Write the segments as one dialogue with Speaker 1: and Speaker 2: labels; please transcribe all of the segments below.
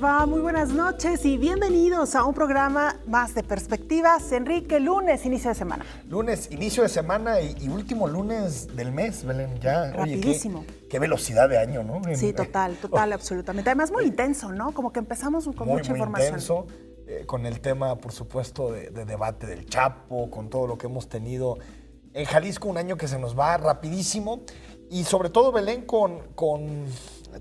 Speaker 1: les va? Muy buenas noches y bienvenidos a un programa más de Perspectivas. Enrique, lunes, inicio de semana.
Speaker 2: Lunes, inicio de semana y último lunes del mes, Belén, ya.
Speaker 1: Rapidísimo.
Speaker 2: Oye, qué velocidad de año, ¿no?
Speaker 1: Sí, total, absolutamente. Además, muy intenso, ¿no? Como que empezamos con mucha información.
Speaker 2: Muy intenso, con el tema, por supuesto, de debate del Chapo, con todo lo que hemos tenido en Jalisco, un año que se nos va rapidísimo. Y sobre todo, Belén, con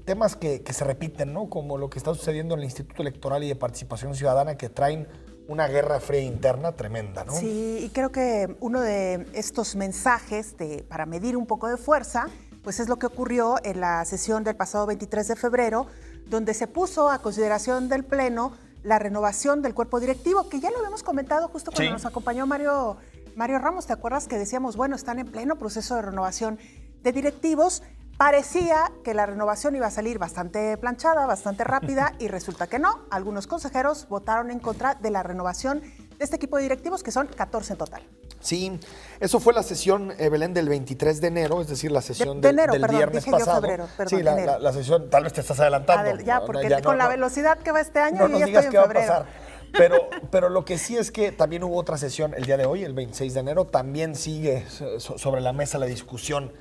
Speaker 2: temas que se repiten, ¿no? Como lo que está sucediendo en el Instituto Electoral y de Participación Ciudadana, que traen una guerra fría interna tremenda, ¿no?
Speaker 1: Sí, y creo que uno de estos mensajes para medir un poco de fuerza, pues es lo que ocurrió en la sesión del pasado 23 de febrero, donde se puso a consideración del Pleno la renovación del cuerpo directivo, que ya lo habíamos comentado justo cuando nos acompañó Mario Ramos. ¿Te acuerdas que decíamos, bueno, están en pleno proceso de renovación de directivos? Parecía que la renovación iba a salir bastante planchada, bastante rápida, y resulta que no. Algunos consejeros votaron en contra de la renovación de este equipo de directivos, que son 14 en total.
Speaker 2: Sí, eso fue la sesión, Belén, del 23 de enero, es decir, la sesión
Speaker 1: de enero,
Speaker 2: del
Speaker 1: perdón,
Speaker 2: viernes
Speaker 1: dije
Speaker 2: pasado.
Speaker 1: Yo febrero, perdón,
Speaker 2: sí, la sesión, tal vez te estás adelantando.
Speaker 1: Ya, porque con la velocidad que va este año,
Speaker 2: no
Speaker 1: yo
Speaker 2: nos
Speaker 1: ya
Speaker 2: digas
Speaker 1: estoy en febrero.
Speaker 2: Qué va a pasar. Pero lo que sí es que también hubo otra sesión el día de hoy, el 26 de enero, también sigue sobre la mesa la discusión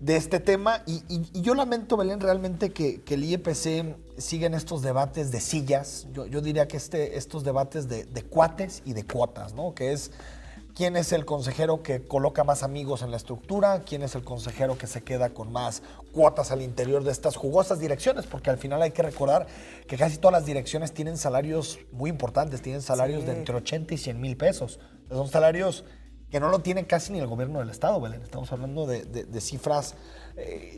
Speaker 2: de este tema, y yo lamento, Belén, realmente que el IEPC siga en estos debates de sillas. Yo diría que estos debates de cuates y de cuotas, ¿no? Que es quién es el consejero que coloca más amigos en la estructura, quién es el consejero que se queda con más cuotas al interior de estas jugosas direcciones, porque al final hay que recordar que casi todas las direcciones tienen salarios muy importantes, tienen salarios de entre 80 y 100 mil pesos. Son salarios que no lo tiene casi ni el gobierno del estado, Belén. Estamos hablando de cifras,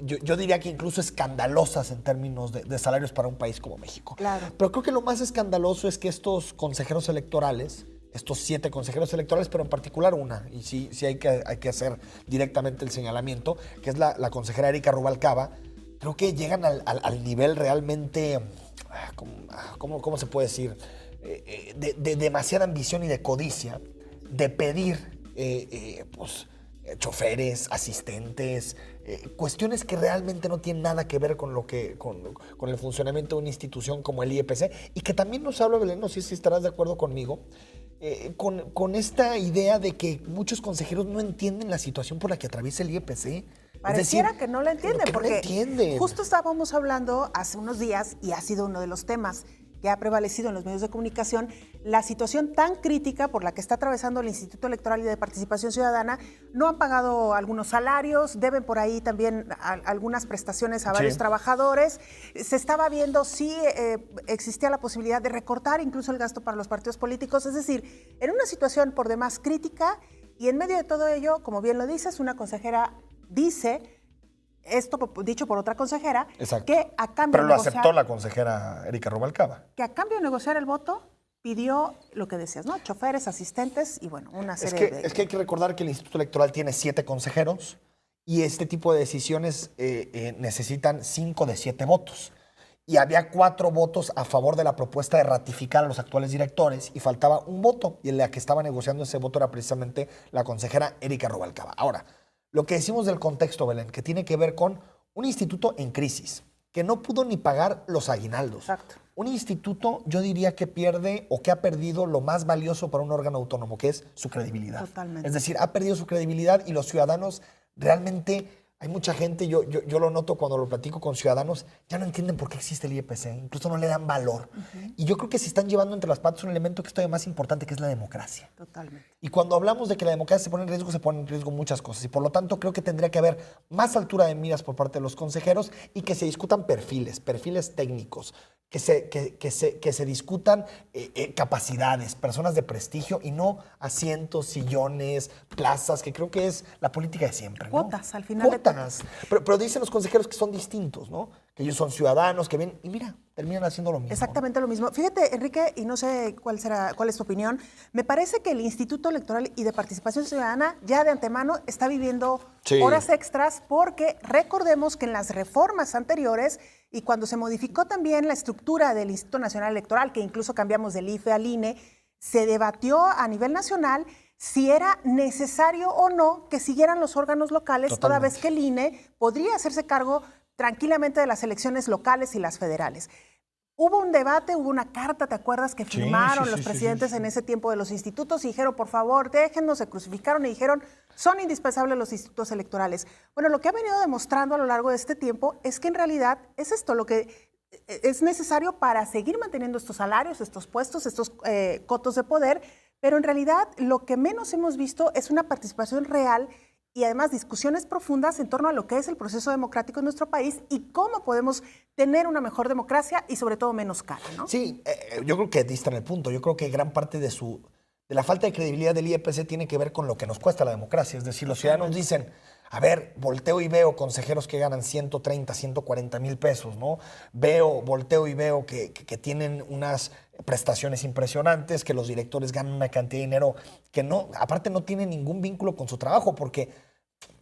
Speaker 2: yo diría que incluso escandalosas en términos de salarios para un país como México.
Speaker 1: Claro.
Speaker 2: Pero creo que lo más escandaloso es que estos consejeros electorales, estos 7 consejeros electorales, pero en particular una, y sí hay que hacer directamente el señalamiento, que es la consejera Erika Rubalcaba, creo que llegan al nivel realmente, ¿cómo se puede decir? De demasiada ambición y de codicia, de pedir choferes, asistentes, cuestiones que realmente no tienen nada que ver con el funcionamiento de una institución como el IEPC, y que también nos habla, Belén, no sé si estarás de acuerdo conmigo, con esta idea de que muchos consejeros no entienden la situación por la que atraviesa el IEPC.
Speaker 1: Pareciera que no la entienden, porque
Speaker 2: no entienden.
Speaker 1: Justo estábamos hablando hace unos días, y ha sido uno de los temas que ha prevalecido en los medios de comunicación, la situación tan crítica por la que está atravesando el Instituto Electoral y de Participación Ciudadana. No han pagado algunos salarios, deben por ahí también algunas prestaciones a varios trabajadores. Se estaba viendo si existía la posibilidad de recortar incluso el gasto para los partidos políticos. Es decir, en una situación por demás crítica, y en medio de todo ello, como bien lo dices, una consejera dice, esto dicho por otra consejera,
Speaker 2: exacto,
Speaker 1: que a cambio
Speaker 2: pero
Speaker 1: de
Speaker 2: lo
Speaker 1: negociar,
Speaker 2: aceptó la consejera Erika Rubalcaba.
Speaker 1: que a cambio de negociar el voto pidió lo que decías, ¿no? Choferes, asistentes y bueno, una serie
Speaker 2: Es que hay que recordar que el Instituto Electoral tiene 7 consejeros y este tipo de decisiones necesitan 5 de 7 votos. Y había 4 votos a favor de la propuesta de ratificar a los actuales directores y faltaba un voto, y en la que estaba negociando ese voto era precisamente la consejera Erika Rubalcaba. Ahora, lo que decimos del contexto, Belén, que tiene que ver con un instituto en crisis, que no pudo ni pagar los aguinaldos.
Speaker 1: Exacto.
Speaker 2: Un instituto, yo diría que pierde o que ha perdido lo más valioso para un órgano autónomo, que es su credibilidad.
Speaker 1: Totalmente.
Speaker 2: Es decir, ha perdido su credibilidad, y los ciudadanos realmente, hay mucha gente, yo lo noto cuando lo platico con ciudadanos, ya no entienden por qué existe el IEPC, incluso no le dan valor. Y yo creo que se están llevando entre las patas un elemento que es todavía más importante, que es la democracia.
Speaker 1: Totalmente.
Speaker 2: Y cuando hablamos de que la democracia se pone en riesgo, se ponen en riesgo muchas cosas. Y por lo tanto, creo que tendría que haber más altura de miras por parte de los consejeros, y que se discutan perfiles técnicos, que se discutan capacidades, personas de prestigio, y no asientos, sillones, plazas, que creo que es la política de siempre, ¿no?
Speaker 1: Cuotas, al final.
Speaker 2: Cuotas. Pero dicen los consejeros que son distintos, ¿no? Que ellos son ciudadanos, que ven, y mira, terminan haciendo lo mismo.
Speaker 1: Exactamente lo mismo. Fíjate, Enrique, y no sé cuál es tu opinión, me parece que el Instituto Electoral y de Participación Ciudadana ya de antemano está viviendo horas extras, porque recordemos que en las reformas anteriores, y cuando se modificó también la estructura del Instituto Nacional Electoral, que incluso cambiamos del IFE al INE, se debatió a nivel nacional si era necesario o no que siguieran los órganos locales. Totalmente. Toda vez que el INE podría hacerse cargo tranquilamente de las elecciones locales y las federales. Hubo un debate, hubo una carta, ¿te acuerdas? Que firmaron los presidentes
Speaker 2: sí.
Speaker 1: en ese tiempo de los institutos y dijeron, por favor, déjennos, se crucificaron y dijeron, son indispensables los institutos electorales. Bueno, lo que ha venido demostrando a lo largo de este tiempo es que en realidad es esto, lo que es necesario para seguir manteniendo estos salarios, estos puestos, estos cotos de poder, pero en realidad lo que menos hemos visto es una participación real y además discusiones profundas en torno a lo que es el proceso democrático en nuestro país y cómo podemos tener una mejor democracia y sobre todo menos cara, ¿no?
Speaker 2: Sí, yo creo que diste en el punto. Yo creo que gran parte de la falta de credibilidad del IEPC tiene que ver con lo que nos cuesta la democracia. Es decir, los ciudadanos dicen, a ver, volteo y veo consejeros que ganan 130, 140 mil pesos, ¿no? Volteo y veo que tienen unas prestaciones impresionantes, que los directores ganan una cantidad de dinero que no, aparte no tiene ningún vínculo con su trabajo, porque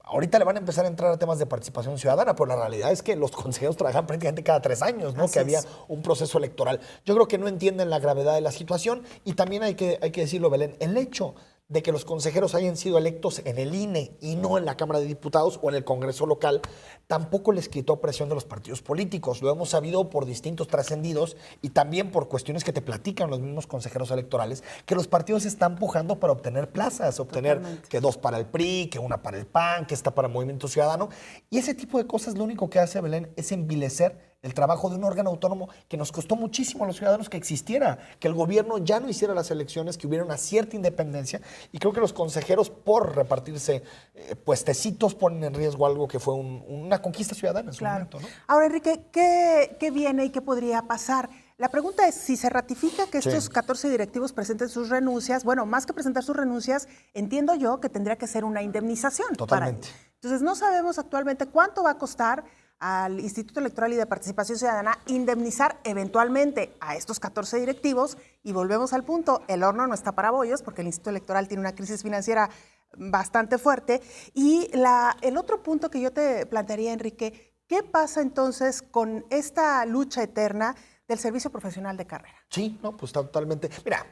Speaker 2: ahorita le van a empezar a entrar a temas de participación ciudadana, pero la realidad es que los consejeros trabajan prácticamente cada 3 años, ¿no?
Speaker 1: Así
Speaker 2: que había
Speaker 1: es.
Speaker 2: un proceso electoral. Yo creo que no entienden la gravedad de la situación y también hay que decirlo, Belén, el hecho de que los consejeros hayan sido electos en el INE y no en la Cámara de Diputados o en el Congreso local, tampoco les quitó presión de los partidos políticos. Lo hemos sabido por distintos trascendidos y también por cuestiones que te platican los mismos consejeros electorales, que los partidos están pujando para obtener plazas, obtener que 2 para el PRI, que 1 para el PAN, que esta para Movimiento Ciudadano. Y ese tipo de cosas lo único que hace, Belén, es envilecer el trabajo de un órgano autónomo que nos costó muchísimo a los ciudadanos que existiera, que el gobierno ya no hiciera las elecciones, que hubiera una cierta independencia. Y creo que los consejeros, por repartirse puestecitos, ponen en riesgo algo que fue una conquista ciudadana en su momento, ¿no?
Speaker 1: Ahora, Enrique, ¿qué viene y qué podría pasar? La pregunta es, si se ratifica que estos 14 directivos presenten sus renuncias, bueno, más que presentar sus renuncias, entiendo yo que tendría que ser una indemnización.
Speaker 2: Totalmente.
Speaker 1: Entonces, no sabemos actualmente cuánto va a costar al Instituto Electoral y de Participación Ciudadana indemnizar eventualmente a estos 14 directivos y volvemos al punto, el horno no está para bollos porque el Instituto Electoral tiene una crisis financiera bastante fuerte. Y el otro punto que yo te plantearía, Enrique, ¿qué pasa entonces con esta lucha eterna del servicio profesional de carrera?
Speaker 2: Sí, no, pues totalmente. Mira,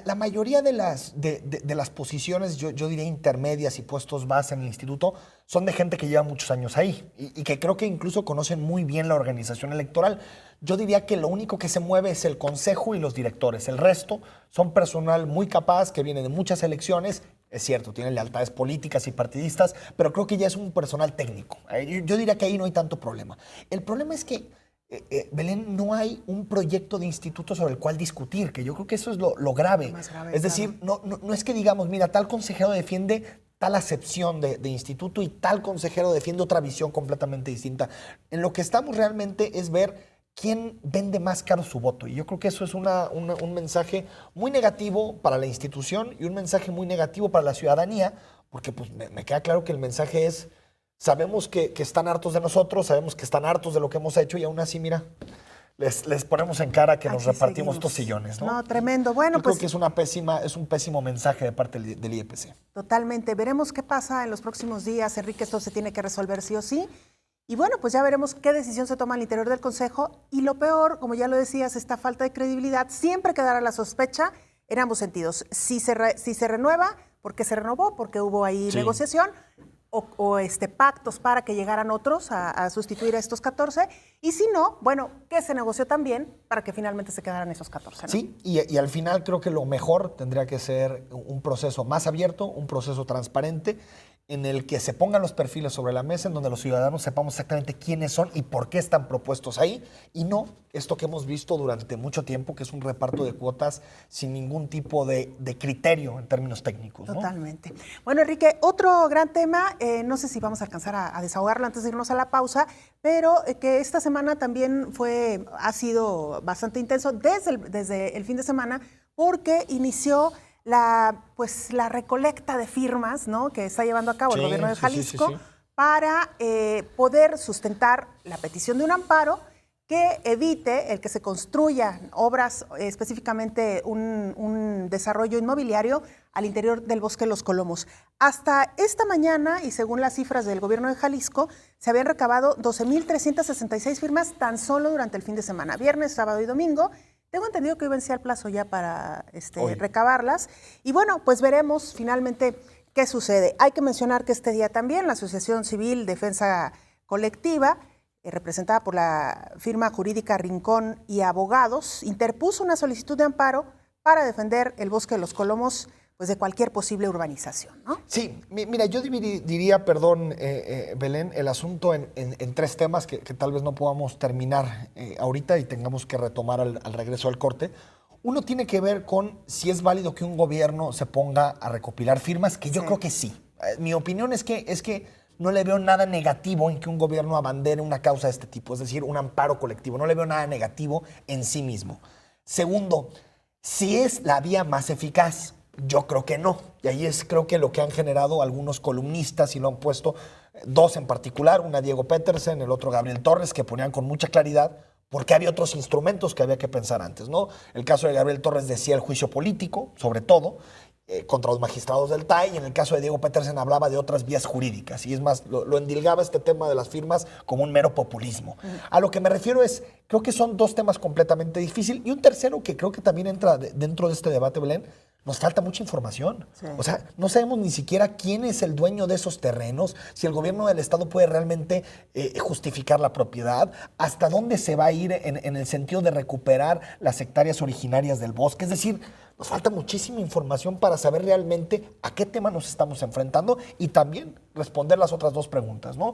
Speaker 2: la mayoría de las posiciones, yo diría intermedias y puestos base en el instituto, son de gente que lleva muchos años ahí y que creo que incluso conocen muy bien la organización electoral. Yo diría que lo único que se mueve es el consejo y los directores. El resto son personal muy capaz que viene de muchas elecciones. Es cierto, tienen lealtades políticas y partidistas, pero creo que ya es un personal técnico. Yo diría que ahí no hay tanto problema. El problema es que Belén, no hay un proyecto de instituto sobre el cual discutir, que yo creo que eso es lo grave.
Speaker 1: Más grave.
Speaker 2: Es decir, no es que digamos, mira, tal consejero defiende tal acepción de instituto y tal consejero defiende otra visión completamente distinta. En lo que estamos realmente es ver quién vende más caro su voto. Y yo creo que eso es un mensaje muy negativo para la institución y un mensaje muy negativo para la ciudadanía, porque pues, me queda claro que el mensaje es: sabemos que están hartos de nosotros, sabemos que están hartos de lo que hemos hecho y aún así, mira, les ponemos en cara que nos
Speaker 1: Aquí
Speaker 2: repartimos
Speaker 1: seguimos.
Speaker 2: estos sillones, ¿no?
Speaker 1: No, tremendo. Bueno,
Speaker 2: Yo
Speaker 1: pues
Speaker 2: creo que es un pésimo mensaje de parte del IEPC.
Speaker 1: totalmente. Veremos qué pasa en los próximos días, Enrique. Esto se tiene que resolver sí o sí. Y bueno, pues ya veremos qué decisión se toma al interior del Consejo. Y lo peor, como ya lo decías, esta falta de credibilidad siempre quedará la sospecha en ambos sentidos. Si se renueva, ¿por qué se renovó? Porque hubo ahí negociación. O pactos para que llegaran otros a sustituir a estos 14. Y si no, bueno, que se negoció también para que finalmente se quedaran esos 14, ¿no?
Speaker 2: Sí, y al final creo que lo mejor tendría que ser un proceso más abierto, un proceso transparente, en el que se pongan los perfiles sobre la mesa, en donde los ciudadanos sepamos exactamente quiénes son y por qué están propuestos ahí, y no esto que hemos visto durante mucho tiempo, que es un reparto de cuotas sin ningún tipo de criterio en términos técnicos, ¿no?
Speaker 1: Totalmente. Bueno, Enrique, otro gran tema, no sé si vamos a alcanzar a desahogarlo antes de irnos a la pausa, pero que esta semana también ha sido bastante intenso desde el fin de semana, porque inició la recolecta de firmas, ¿no?, que está llevando a cabo el gobierno de Jalisco para poder sustentar la petición de un amparo que evite el que se construyan obras, específicamente un desarrollo inmobiliario al interior del Bosque de los Colomos. Hasta esta mañana, y según las cifras del gobierno de Jalisco, se habían recabado 12,366 firmas tan solo durante el fin de semana, viernes, sábado y domingo. Tengo entendido que hoy vencía el plazo ya para recabarlas. Y bueno, pues veremos finalmente qué sucede. Hay que mencionar que este día también la Asociación Civil Defensa Colectiva representada por la firma jurídica Rincón y Abogados, interpuso una solicitud de amparo para defender el Bosque de los Colomos pues, de cualquier posible urbanización, ¿no?
Speaker 2: Sí, mira, yo diría, perdón, Belén, el asunto en tres temas que tal vez no podamos terminar ahorita y tengamos que retomar al regreso al corte. Uno tiene que ver con si es válido que un gobierno se ponga a recopilar firmas, que yo creo que sí. Mi opinión es que no le veo nada negativo en que un gobierno abandere una causa de este tipo, es decir, un amparo colectivo. No le veo nada negativo en sí mismo. Segundo, si es la vía más eficaz, yo creo que no. Y ahí es creo que lo que han generado algunos columnistas y lo han puesto, dos en particular, una Diego Petersen, el otro Gabriel Torres, que ponían con mucha claridad porque había otros instrumentos que había que pensar antes, ¿no? El caso de Gabriel Torres decía el juicio político, sobre todo, contra los magistrados del TAI, y en el caso de Diego Petersen hablaba de otras vías jurídicas, y es más, lo endilgaba este tema de las firmas como un mero populismo. A lo que me refiero es, creo que son dos temas completamente difíciles, y un tercero que creo que también entra dentro de este debate, Belén. Nos falta mucha información. Sí. O sea, no sabemos ni siquiera quién es el dueño de esos terrenos, si el gobierno del Estado puede realmente justificar la propiedad, hasta dónde se va a ir en el sentido de recuperar las hectáreas originarias del bosque. Es decir, nos falta muchísima información para saber realmente a qué tema nos estamos enfrentando y también responder las otras dos preguntas, ¿no?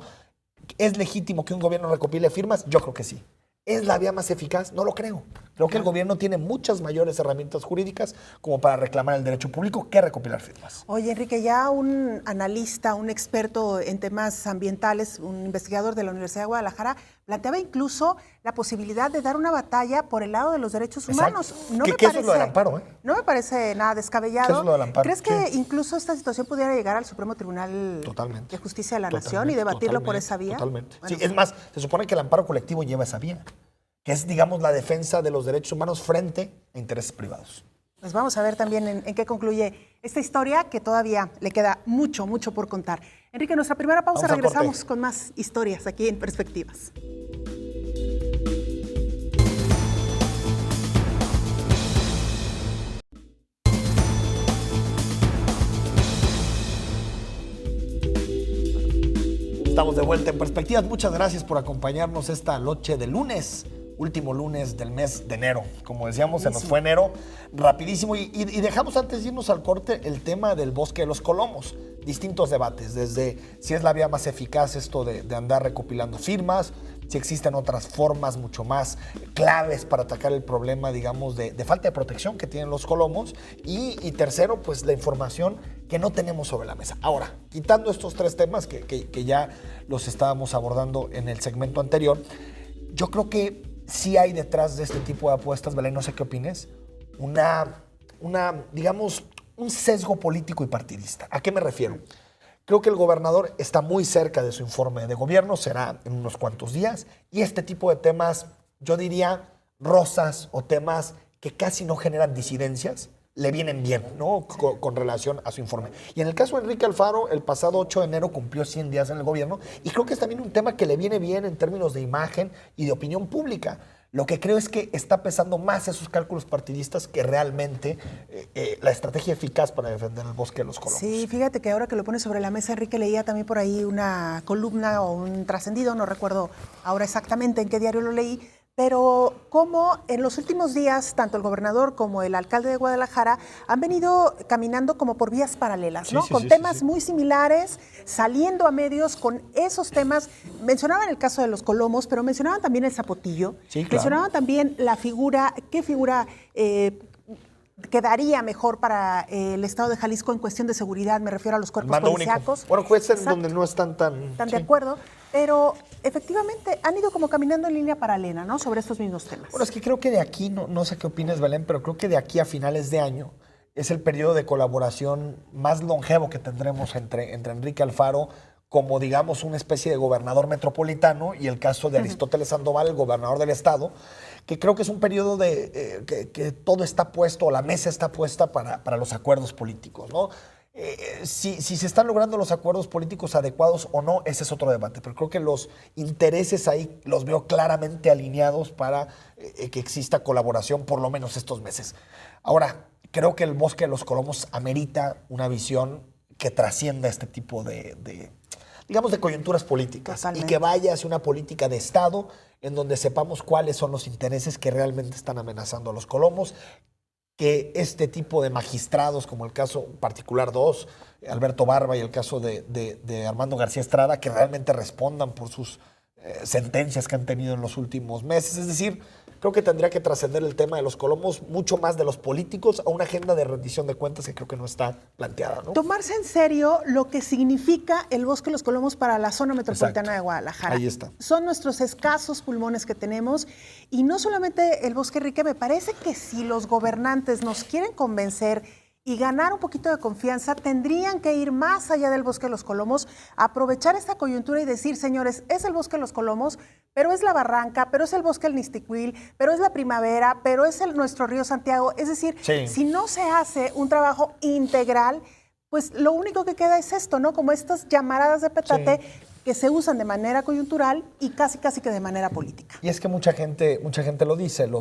Speaker 2: ¿Es legítimo que un gobierno recopile firmas? Yo creo que sí. ¿Es la vía más eficaz? No lo creo. Creo que el gobierno tiene muchas mayores herramientas jurídicas como para reclamar el derecho público que recopilar firmas.
Speaker 1: Oye, Enrique, ya un analista, un experto en temas ambientales, un investigador de la Universidad de Guadalajara, planteaba incluso la posibilidad de dar una batalla por el lado de los derechos humanos.
Speaker 2: No ¿Qué eso es lo del amparo?
Speaker 1: No me parece nada descabellado.
Speaker 2: ¿Qué es lo del amparo?
Speaker 1: ¿Crees que incluso esta situación pudiera llegar al Supremo Tribunal de Justicia de la Nación y debatirlo por esa vía?
Speaker 2: Totalmente. Bueno, sí, es más, se supone que el amparo colectivo lleva esa vía, que es, digamos, la defensa de los derechos humanos frente a intereses privados.
Speaker 1: Pues vamos a ver también en qué concluye esta historia, que todavía le queda mucho, mucho por contar. Enrique, en nuestra primera pausa regresamos con más historias aquí en Perspectivas.
Speaker 2: Estamos de vuelta en Perspectivas. Muchas gracias por acompañarnos esta noche de lunes. Último lunes del mes de enero. Como decíamos, se nos fue enero rapidísimo y dejamos antes de irnos al corte el tema del Bosque de los Colomos. Distintos debates, desde si es la vía más eficaz esto de andar recopilando firmas, si existen otras formas mucho más claves para atacar el problema, digamos, de falta de protección que tienen los colomos y tercero, pues la información que no tenemos sobre la mesa. Ahora, quitando estos tres temas que ya los estábamos abordando en el segmento anterior, yo creo que sí hay detrás de este tipo de apuestas, Belén, no sé qué opines, digamos, un sesgo político y partidista. ¿A qué me refiero? Creo que el gobernador está muy cerca de su informe de gobierno, será en unos cuantos días, y este tipo de temas, yo diría, rosas o temas que casi no generan disidencias, le vienen bien, ¿no? Con relación a su informe. Y en el caso de Enrique Alfaro, el pasado 8 de enero cumplió 100 días en el gobierno y creo que es también un tema que le viene bien en términos de imagen y de opinión pública. Lo que creo es que está pesando más esos cálculos partidistas que realmente la estrategia eficaz para defender el Bosque de los Colomos.
Speaker 1: Sí, fíjate que ahora que lo pones sobre la mesa, Enrique, leía también por ahí una columna o un trascendido, no recuerdo ahora exactamente en qué diario lo leí, pero como en los últimos días, tanto el gobernador como el alcalde de Guadalajara han venido caminando como por vías paralelas, ¿no? Con temas muy similares, saliendo a medios con esos temas. Mencionaban el caso de los Colomos, pero mencionaban también el Zapotillo. Sí, claro. Mencionaban también la figura, qué figura quedaría mejor para el estado de Jalisco en cuestión de seguridad, me refiero a los cuerpos policíacos.
Speaker 2: Bueno, pues en donde no están tan
Speaker 1: de acuerdo, pero efectivamente han ido como caminando en línea paralela, ¿no? Sobre estos mismos temas.
Speaker 2: Bueno, es que creo que de aquí, no sé qué opinas, Belén, pero creo que de aquí a finales de año es el periodo de colaboración más longevo que tendremos entre Enrique Alfaro como, digamos, una especie de gobernador metropolitano y el caso de Aristóteles Sandoval, el gobernador del estado, que creo que es un periodo de que todo está puesto, la mesa está puesta para los acuerdos políticos, ¿no? Si se están logrando los acuerdos políticos adecuados o no, ese es otro debate, pero creo que los intereses ahí los veo claramente alineados para que exista colaboración por lo menos estos meses. Ahora, creo que el Bosque de los Colomos amerita una visión que trascienda este tipo de digamos, de coyunturas políticas.
Speaker 1: Totalmente.
Speaker 2: Y que vaya hacia una política de Estado en donde sepamos cuáles son los intereses que realmente están amenazando a los colomos, que este tipo de magistrados, como el caso particular 2, Alberto Barba, y el caso de Armando García Estrada, que realmente respondan por sus sentencias que han tenido en los últimos meses. Es decir, creo que tendría que trascender el tema de los colomos mucho más de los políticos a una agenda de rendición de cuentas que creo que no está planteada, ¿no?
Speaker 1: Tomarse en serio lo que significa el Bosque de los Colomos para la zona metropolitana
Speaker 2: Exacto.
Speaker 1: de Guadalajara.
Speaker 2: Ahí está.
Speaker 1: Son nuestros escasos pulmones que tenemos y no solamente el Bosque, Enrique, me parece que si los gobernantes nos quieren convencer y ganar un poquito de confianza, tendrían que ir más allá del Bosque de los Colomos, aprovechar esta coyuntura y decir, señores, es el Bosque de los Colomos, pero es la Barranca, pero es el Bosque del Nisticuil, pero es la Primavera, pero es nuestro río Santiago. Es decir,
Speaker 2: Sí.
Speaker 1: si no se hace un trabajo integral, pues lo único que queda es esto, ¿no? Como estas llamaradas de petate que se usan de manera coyuntural y casi que de manera política.
Speaker 2: Y es que mucha gente lo dice, el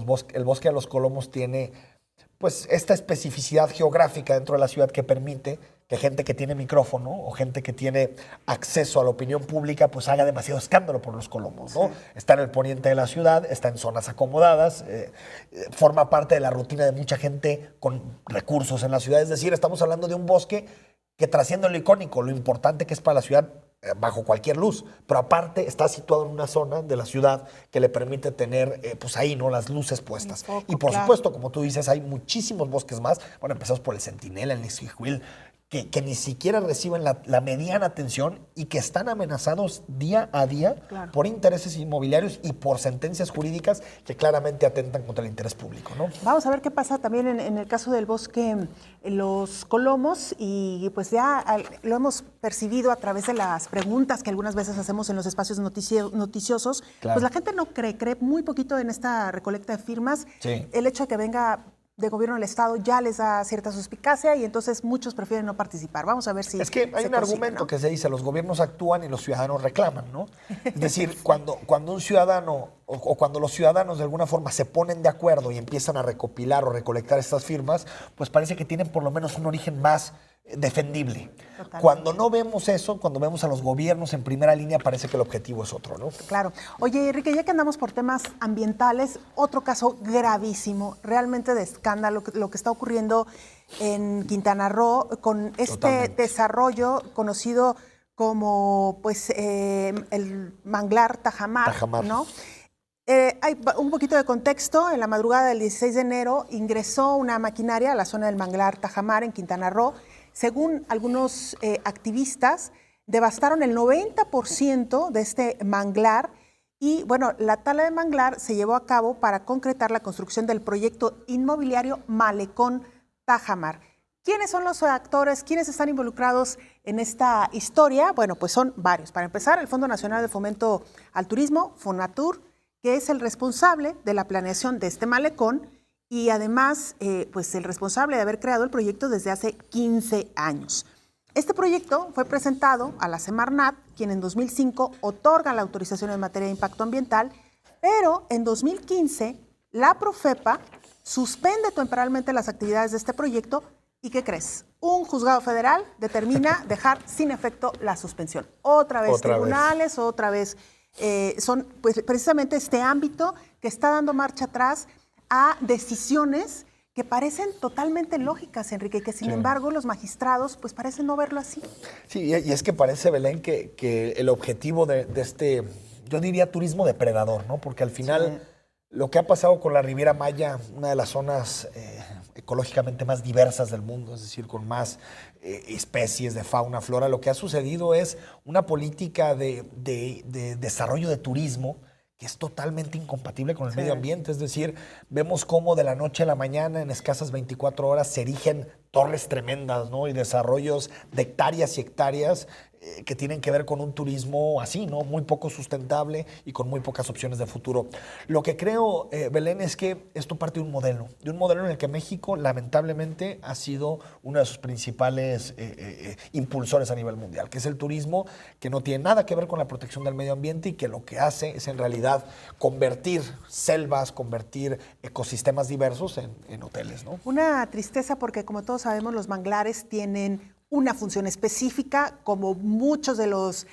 Speaker 2: Bosque de los Colomos tiene pues esta especificidad geográfica dentro de la ciudad que permite que gente que tiene micrófono o gente que tiene acceso a la opinión pública pues haga demasiado escándalo por los colomos, ¿no? Sí. Está en el poniente de la ciudad, está en zonas acomodadas, forma parte de la rutina de mucha gente con recursos en la ciudad. Es decir, estamos hablando de un bosque que trasciende lo icónico, lo importante que es para la ciudad bajo cualquier luz, pero aparte está situado en una zona de la ciudad que le permite tener, pues ahí, ¿no? Las luces puestas.
Speaker 1: Poco,
Speaker 2: y por
Speaker 1: claro.
Speaker 2: supuesto, como tú dices, hay muchísimos bosques más. Bueno, empezamos por el Centinela, el Nisticuil, que ni siquiera reciben la mediana atención y que están amenazados día a día
Speaker 1: Claro.
Speaker 2: por intereses inmobiliarios y por sentencias jurídicas que claramente atentan contra el interés público, ¿no?
Speaker 1: Vamos a ver qué pasa también en el caso del Bosque Los Colomos y pues ya lo hemos percibido a través de las preguntas que algunas veces hacemos en los espacios noticiosos.
Speaker 2: Claro.
Speaker 1: Pues la gente no cree muy poquito en esta recolecta de firmas.
Speaker 2: Sí.
Speaker 1: El hecho de que venga de gobierno del Estado ya les da cierta suspicacia y entonces muchos prefieren no participar. Vamos a ver si
Speaker 2: Es que hay un argumento, ¿no?, que se dice, los gobiernos actúan y los ciudadanos reclaman, ¿no? Es decir, cuando un ciudadano o cuando los ciudadanos de alguna forma se ponen de acuerdo y empiezan a recopilar o recolectar estas firmas, pues parece que tienen por lo menos un origen más defendible.
Speaker 1: Totalmente.
Speaker 2: Cuando no vemos eso, cuando vemos a los gobiernos en primera línea, parece que el objetivo es otro, ¿no?
Speaker 1: Claro. Oye, Enrique, ya que andamos por temas ambientales, otro caso gravísimo, realmente de escándalo, lo que está ocurriendo en Quintana Roo con este
Speaker 2: Totalmente.
Speaker 1: desarrollo conocido como pues el manglar Tajamar,
Speaker 2: Tajamar.
Speaker 1: ¿no? Hay un poquito de contexto. En la madrugada del 16 de enero ingresó una maquinaria a la zona del manglar Tajamar en Quintana Roo. Según algunos activistas, devastaron el 90% de este manglar y, bueno, la tala de manglar se llevó a cabo para concretar la construcción del proyecto inmobiliario Malecón Tajamar. ¿Quiénes son los actores? ¿Quiénes están involucrados en esta historia? Bueno, pues son varios. Para empezar, el Fondo Nacional de Fomento al Turismo, Fonatur, que es el responsable de la planeación de este malecón y además pues el responsable de haber creado el proyecto desde hace 15 años. Este proyecto fue presentado a la Semarnat, quien en 2005 otorga la autorización en materia de impacto ambiental, pero en 2015 la Profepa suspende temporalmente las actividades de este proyecto y ¿qué crees? Un juzgado federal determina dejar sin efecto la suspensión. Otra vez tribunales, otra vez son pues precisamente este ámbito que está dando marcha atrás a decisiones que parecen totalmente lógicas, Enrique, y que sin embargo los magistrados pues parecen no verlo así.
Speaker 2: Sí, y es que parece, Belén, que el objetivo de este, yo diría turismo depredador, ¿no? Porque al final lo que ha pasado con la Riviera Maya, una de las zonas ecológicamente más diversas del mundo, es decir, con más especies de fauna, flora, lo que ha sucedido es una política de desarrollo de turismo que es totalmente incompatible con el medio ambiente. Es decir, vemos cómo de la noche a la mañana, en escasas 24 horas, se erigen torres tremendas, ¿no? Y desarrollos de hectáreas y hectáreas que tienen que ver con un turismo así, ¿no? Muy poco sustentable y con muy pocas opciones de futuro. Lo que creo, Belén, es que esto parte de un modelo en el que México, lamentablemente, ha sido uno de sus principales impulsores a nivel mundial, que es el turismo, que no tiene nada que ver con la protección del medio ambiente y que lo que hace es, en realidad, convertir selvas, convertir ecosistemas diversos en hoteles, ¿no?
Speaker 1: Una tristeza porque, como todos sabemos, los manglares tienen una función específica, como muchos de los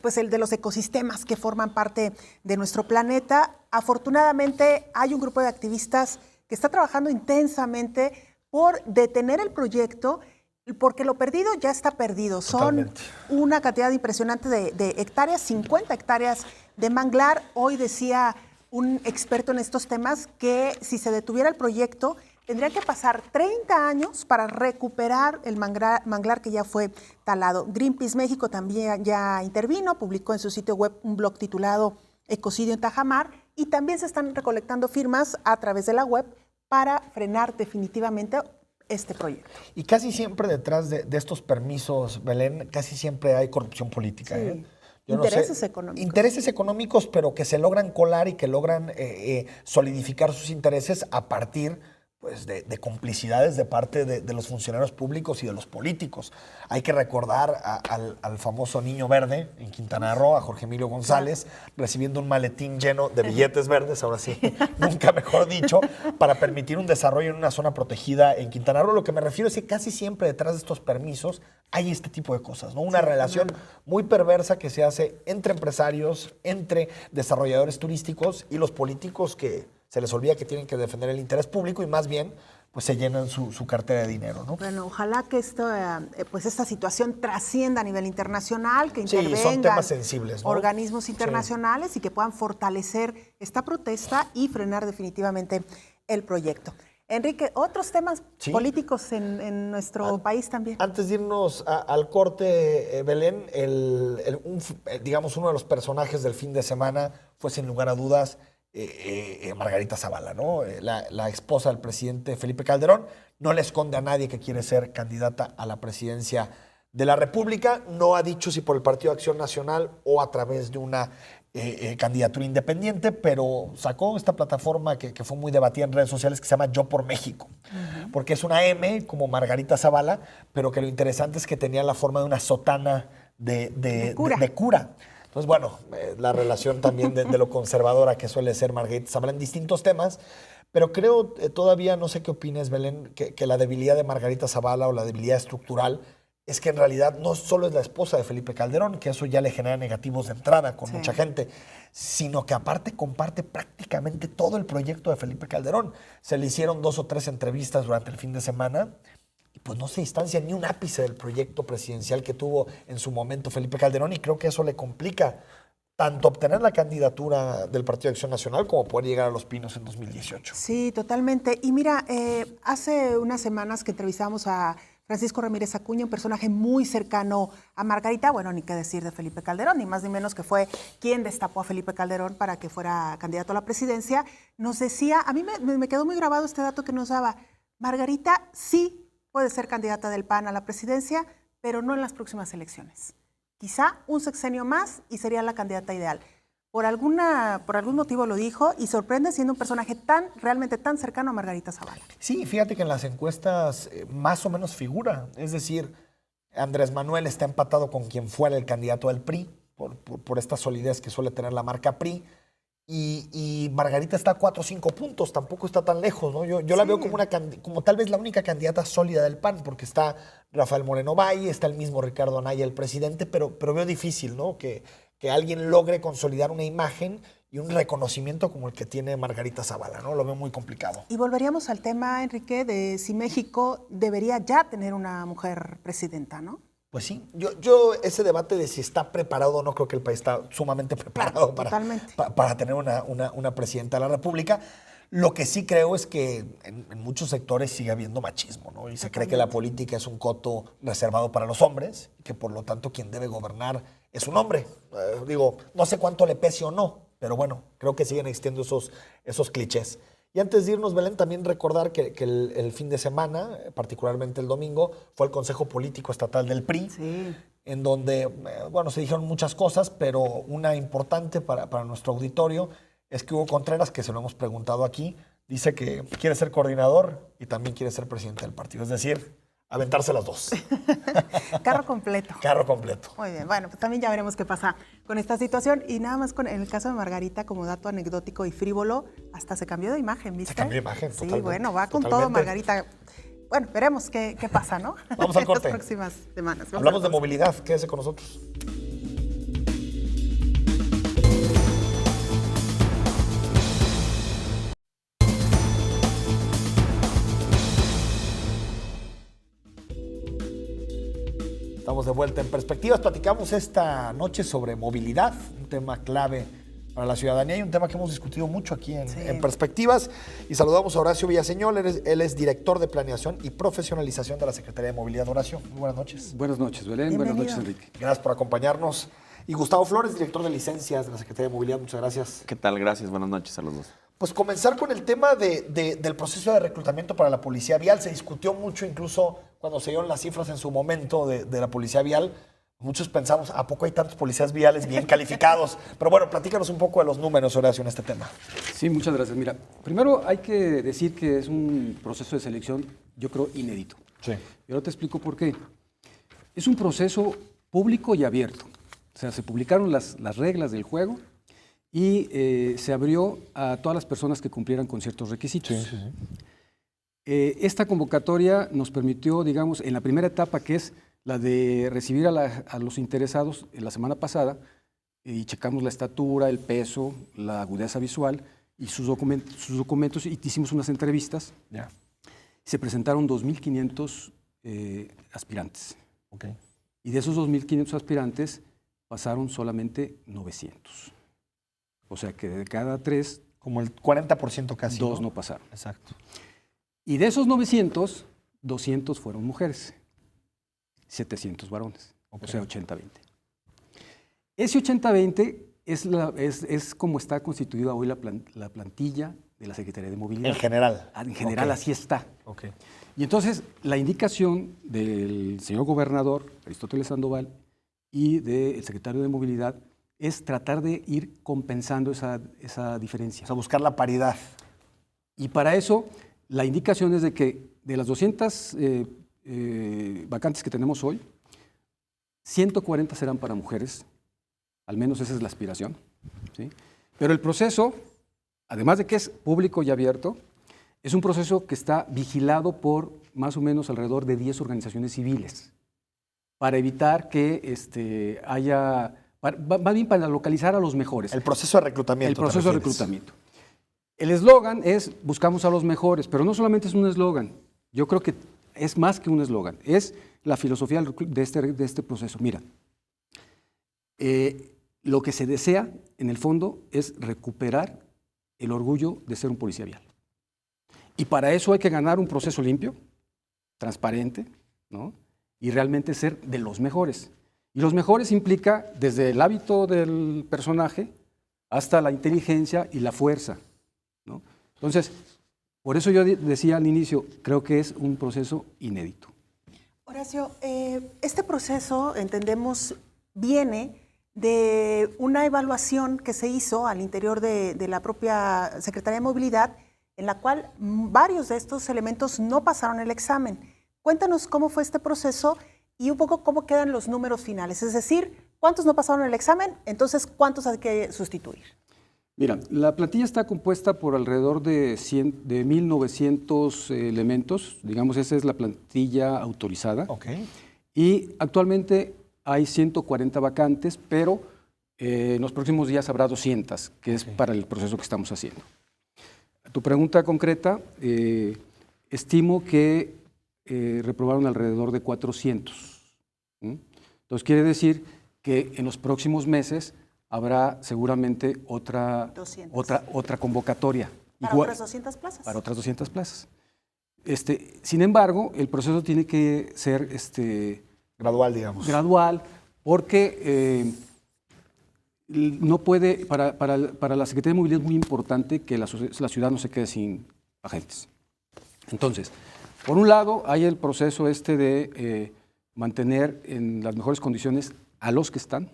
Speaker 1: pues el de los ecosistemas que forman parte de nuestro planeta. Afortunadamente hay un grupo de activistas que está trabajando intensamente por detener el proyecto, porque lo perdido ya está perdido.
Speaker 2: Totalmente.
Speaker 1: Son una cantidad impresionante de hectáreas, 50 hectáreas de manglar. Hoy decía un experto en estos temas que si se detuviera el proyecto, tendría que pasar 30 años para recuperar el manglar que ya fue talado. Greenpeace México también ya intervino, publicó en su sitio web un blog titulado Ecocidio en Tajamar, y también se están recolectando firmas a través de la web para frenar definitivamente este proyecto.
Speaker 2: Y casi siempre detrás de estos permisos, Belén, casi siempre hay corrupción política.
Speaker 1: Sí. Intereses económicos.
Speaker 2: Intereses económicos, pero que se logran colar y que logran solidificar sus intereses a partir pues, de complicidades de parte de los funcionarios públicos y de los políticos. Hay que recordar al famoso Niño Verde en Quintana Roo, a Jorge Emilio González, recibiendo un maletín lleno de billetes verdes, ahora sí, nunca mejor dicho, para permitir un desarrollo en una zona protegida en Quintana Roo. Lo que me refiero es que casi siempre detrás de estos permisos hay este tipo de cosas, ¿no? Una relación muy perversa que se hace entre empresarios, entre desarrolladores turísticos y los políticos que se les olvida que tienen que defender el interés público y más bien pues se llenan su cartera de dinero, ¿no?
Speaker 1: Bueno, ojalá que pues esta situación trascienda a nivel internacional, que intervengan
Speaker 2: son temas sensibles, ¿no?
Speaker 1: Organismos internacionales y que puedan fortalecer esta protesta y frenar definitivamente el proyecto. Enrique, otros temas políticos en nuestro país también.
Speaker 2: Antes de irnos al corte, Belén, digamos uno de los personajes del fin de semana fue sin lugar a dudas Margarita Zavala, ¿no? La esposa del presidente Felipe Calderón. No le esconde a nadie que quiere ser candidata a la presidencia de la República. No ha dicho si por el Partido Acción Nacional o a través de una candidatura independiente, pero sacó esta plataforma que fue muy debatida en redes sociales que se llama Yo por México, porque es una M como Margarita Zavala, pero que lo interesante es que tenía la forma de una sotana de cura. Entonces, bueno, la relación también de lo conservadora que suele ser Margarita Zavala en distintos temas, pero creo todavía, no sé qué opines, Belén, que la debilidad de Margarita Zavala o la debilidad estructural es que en realidad no solo es la esposa de Felipe Calderón, que eso ya le genera negativos de entrada con mucha gente, sino que aparte comparte prácticamente todo el proyecto de Felipe Calderón. Se le hicieron 2 o 3 entrevistas durante el fin de semana y pues no se distancia ni un ápice del proyecto presidencial que tuvo en su momento Felipe Calderón, y creo que eso le complica tanto obtener la candidatura del Partido de Acción Nacional como poder llegar a Los Pinos en 2018.
Speaker 1: Sí, totalmente. Y mira, hace unas semanas que entrevistamos a Francisco Ramírez Acuña, un personaje muy cercano a Margarita, bueno, ni qué decir de Felipe Calderón, ni más ni menos que fue quien destapó a Felipe Calderón para que fuera candidato a la presidencia. Nos decía, a mí me quedó muy grabado este dato que nos daba, Margarita sí puede ser candidata del PAN a la presidencia, pero no en las próximas elecciones. Quizá un sexenio más y sería la candidata ideal. Por algún motivo lo dijo y sorprende siendo un personaje realmente tan cercano a Margarita Zavala.
Speaker 2: Sí, fíjate que en las encuestas más o menos figura. Es decir, Andrés Manuel está empatado con quien fuera el candidato del PRI, por esta solidez que suele tener la marca PRI. Y Margarita está a 4 o 5 puntos, tampoco está tan lejos, ¿no? Yo la veo como tal vez la única candidata sólida del PAN, porque está Rafael Moreno Valle, está el mismo Ricardo Anaya, el presidente, pero veo difícil, ¿no? Que alguien logre consolidar una imagen y un reconocimiento como el que tiene Margarita Zavala, ¿no? Lo veo muy complicado.
Speaker 1: Y volveríamos al tema, Enrique, de si México debería ya tener una mujer presidenta, ¿no?
Speaker 2: Pues sí, yo ese debate de si está preparado o no, creo que el país está sumamente preparado para tener una presidenta de la República. Lo que sí creo es que en muchos sectores sigue habiendo machismo, ¿no? Y se cree que la política es un coto reservado para los hombres y que por lo tanto quien debe gobernar es un hombre. No sé cuánto le pese o no, pero bueno, creo que siguen existiendo esos clichés. Y antes de irnos, Belén, también recordar que el fin de semana, particularmente el domingo, fue el Consejo Político Estatal del PRI, en donde, se dijeron muchas cosas, pero una importante para nuestro auditorio es que Hugo Contreras, que se lo hemos preguntado aquí, dice que quiere ser coordinador y también quiere ser presidente del partido. Es decir, aventarse las dos.
Speaker 1: Carro completo.
Speaker 2: Carro completo.
Speaker 1: Muy bien, bueno, pues también ya veremos qué pasa con esta situación. Y nada más en el caso de Margarita, como dato anecdótico y frívolo, hasta se cambió de imagen, ¿viste?
Speaker 2: Se cambió de imagen,
Speaker 1: sí,
Speaker 2: totalmente.
Speaker 1: Bueno, va con todo Margarita. Bueno, veremos qué pasa, ¿no?
Speaker 2: Vamos al corte.
Speaker 1: En las próximas semanas.
Speaker 2: Hablamos de movilidad, quédese con nosotros. Estamos de vuelta en Perspectivas. Platicamos esta noche sobre movilidad, un tema clave para la ciudadanía y un tema que hemos discutido mucho aquí en Perspectivas. Y saludamos a Horacio Villaseñor, él es director de Planeación y Profesionalización de la Secretaría de Movilidad. Horacio, muy buenas noches.
Speaker 3: Buenas noches, Belén.
Speaker 1: Bienvenido.
Speaker 3: Buenas noches, Enrique.
Speaker 2: Gracias por acompañarnos. Y Gustavo Flores, director de licencias de la Secretaría de Movilidad. Muchas gracias.
Speaker 4: ¿Qué tal? Gracias. Buenas noches a los dos.
Speaker 2: Pues comenzar con el tema del proceso de reclutamiento para la policía vial. Se discutió mucho incluso cuando se dieron las cifras en su momento de la policía vial. Muchos pensamos, ¿a poco hay tantos policías viales bien calificados? Pero bueno, platícanos un poco de los números, Horacio, en este tema.
Speaker 3: Sí, muchas gracias. Mira, primero hay que decir que es un proceso de selección, yo creo, inédito.
Speaker 2: Sí.
Speaker 3: Y ahora te explico por qué. Es un proceso público y abierto. O sea, se publicaron las reglas del juego y se abrió a todas las personas que cumplieran con ciertos requisitos.
Speaker 2: Sí.
Speaker 3: Esta convocatoria nos permitió, digamos, en la primera etapa, que es la de recibir a los interesados la semana pasada, y checamos la estatura, el peso, la agudeza visual y sus documentos, y hicimos unas entrevistas.
Speaker 2: Ya.
Speaker 3: Se presentaron 2.500 aspirantes.
Speaker 2: Ok.
Speaker 3: Y de esos 2.500 aspirantes pasaron solamente 900. O sea que de cada 3,
Speaker 2: Como el 40% casi.
Speaker 3: 2 no pasaron.
Speaker 2: Exacto.
Speaker 3: Y de esos 900, 200 fueron mujeres, 700 varones,
Speaker 2: Ok.
Speaker 3: o sea, 80-20. Ese 80-20 es como está constituida hoy la plantilla de la Secretaría de Movilidad.
Speaker 2: En general.
Speaker 3: En general,
Speaker 2: Ok.
Speaker 3: así está.
Speaker 2: Ok.
Speaker 3: Y entonces, la indicación del señor gobernador, Aristóteles Sandoval, y del secretario de Movilidad es tratar de ir compensando esa diferencia.
Speaker 2: O sea, buscar la paridad.
Speaker 3: Y para eso, la indicación es de que de las 200 vacantes que tenemos hoy, 140 serán para mujeres, al menos esa es la aspiración, ¿sí? Pero el proceso, además de que es público y abierto, es un proceso que está vigilado por más o menos alrededor de 10 organizaciones civiles, para evitar que haya, más bien para localizar a los mejores.
Speaker 2: El proceso de reclutamiento.
Speaker 3: El
Speaker 2: ¿te
Speaker 3: proceso de
Speaker 2: refieres?
Speaker 3: reclutamiento. El eslogan es buscamos a los mejores, pero no solamente es un eslogan. Yo creo que es más que un eslogan. Es la filosofía de este proceso. Mira, lo que se desea, en el fondo, es recuperar el orgullo de ser un policía vial. Y para eso hay que ganar un proceso limpio, transparente, ¿no? Y realmente ser de los mejores. Y los mejores implica desde el hábito del personaje hasta la inteligencia y la fuerza, ¿no? Entonces, por eso yo decía al inicio, creo que es un proceso inédito.
Speaker 1: Horacio, este proceso, entendemos, viene de una evaluación que se hizo al interior de la propia Secretaría de Movilidad, en la cual varios de estos elementos no pasaron el examen. Cuéntanos cómo fue este proceso y un poco cómo quedan los números finales. Es decir, ¿cuántos no pasaron el examen? Entonces, ¿cuántos hay que sustituir?
Speaker 3: Mira, la plantilla está compuesta por alrededor de 1.900 elementos. Digamos, esa es la plantilla autorizada.
Speaker 2: Ok.
Speaker 3: Y actualmente hay 140 vacantes, pero en los próximos días habrá 200, que es para el proceso que estamos haciendo. Tu pregunta concreta, estimo que reprobaron alrededor de 400. Entonces quiere decir que en los próximos meses habrá seguramente otra convocatoria.
Speaker 1: ¿Para otras 200 plazas?
Speaker 3: Para otras 200 plazas. Sin embargo, el proceso tiene que ser
Speaker 2: Gradual, digamos.
Speaker 3: gradual, porque no puede, para la Secretaría de Movilidad es muy importante que la ciudad no se quede sin agentes. Entonces, por un lado, hay el proceso de mantener en las mejores condiciones a los que están,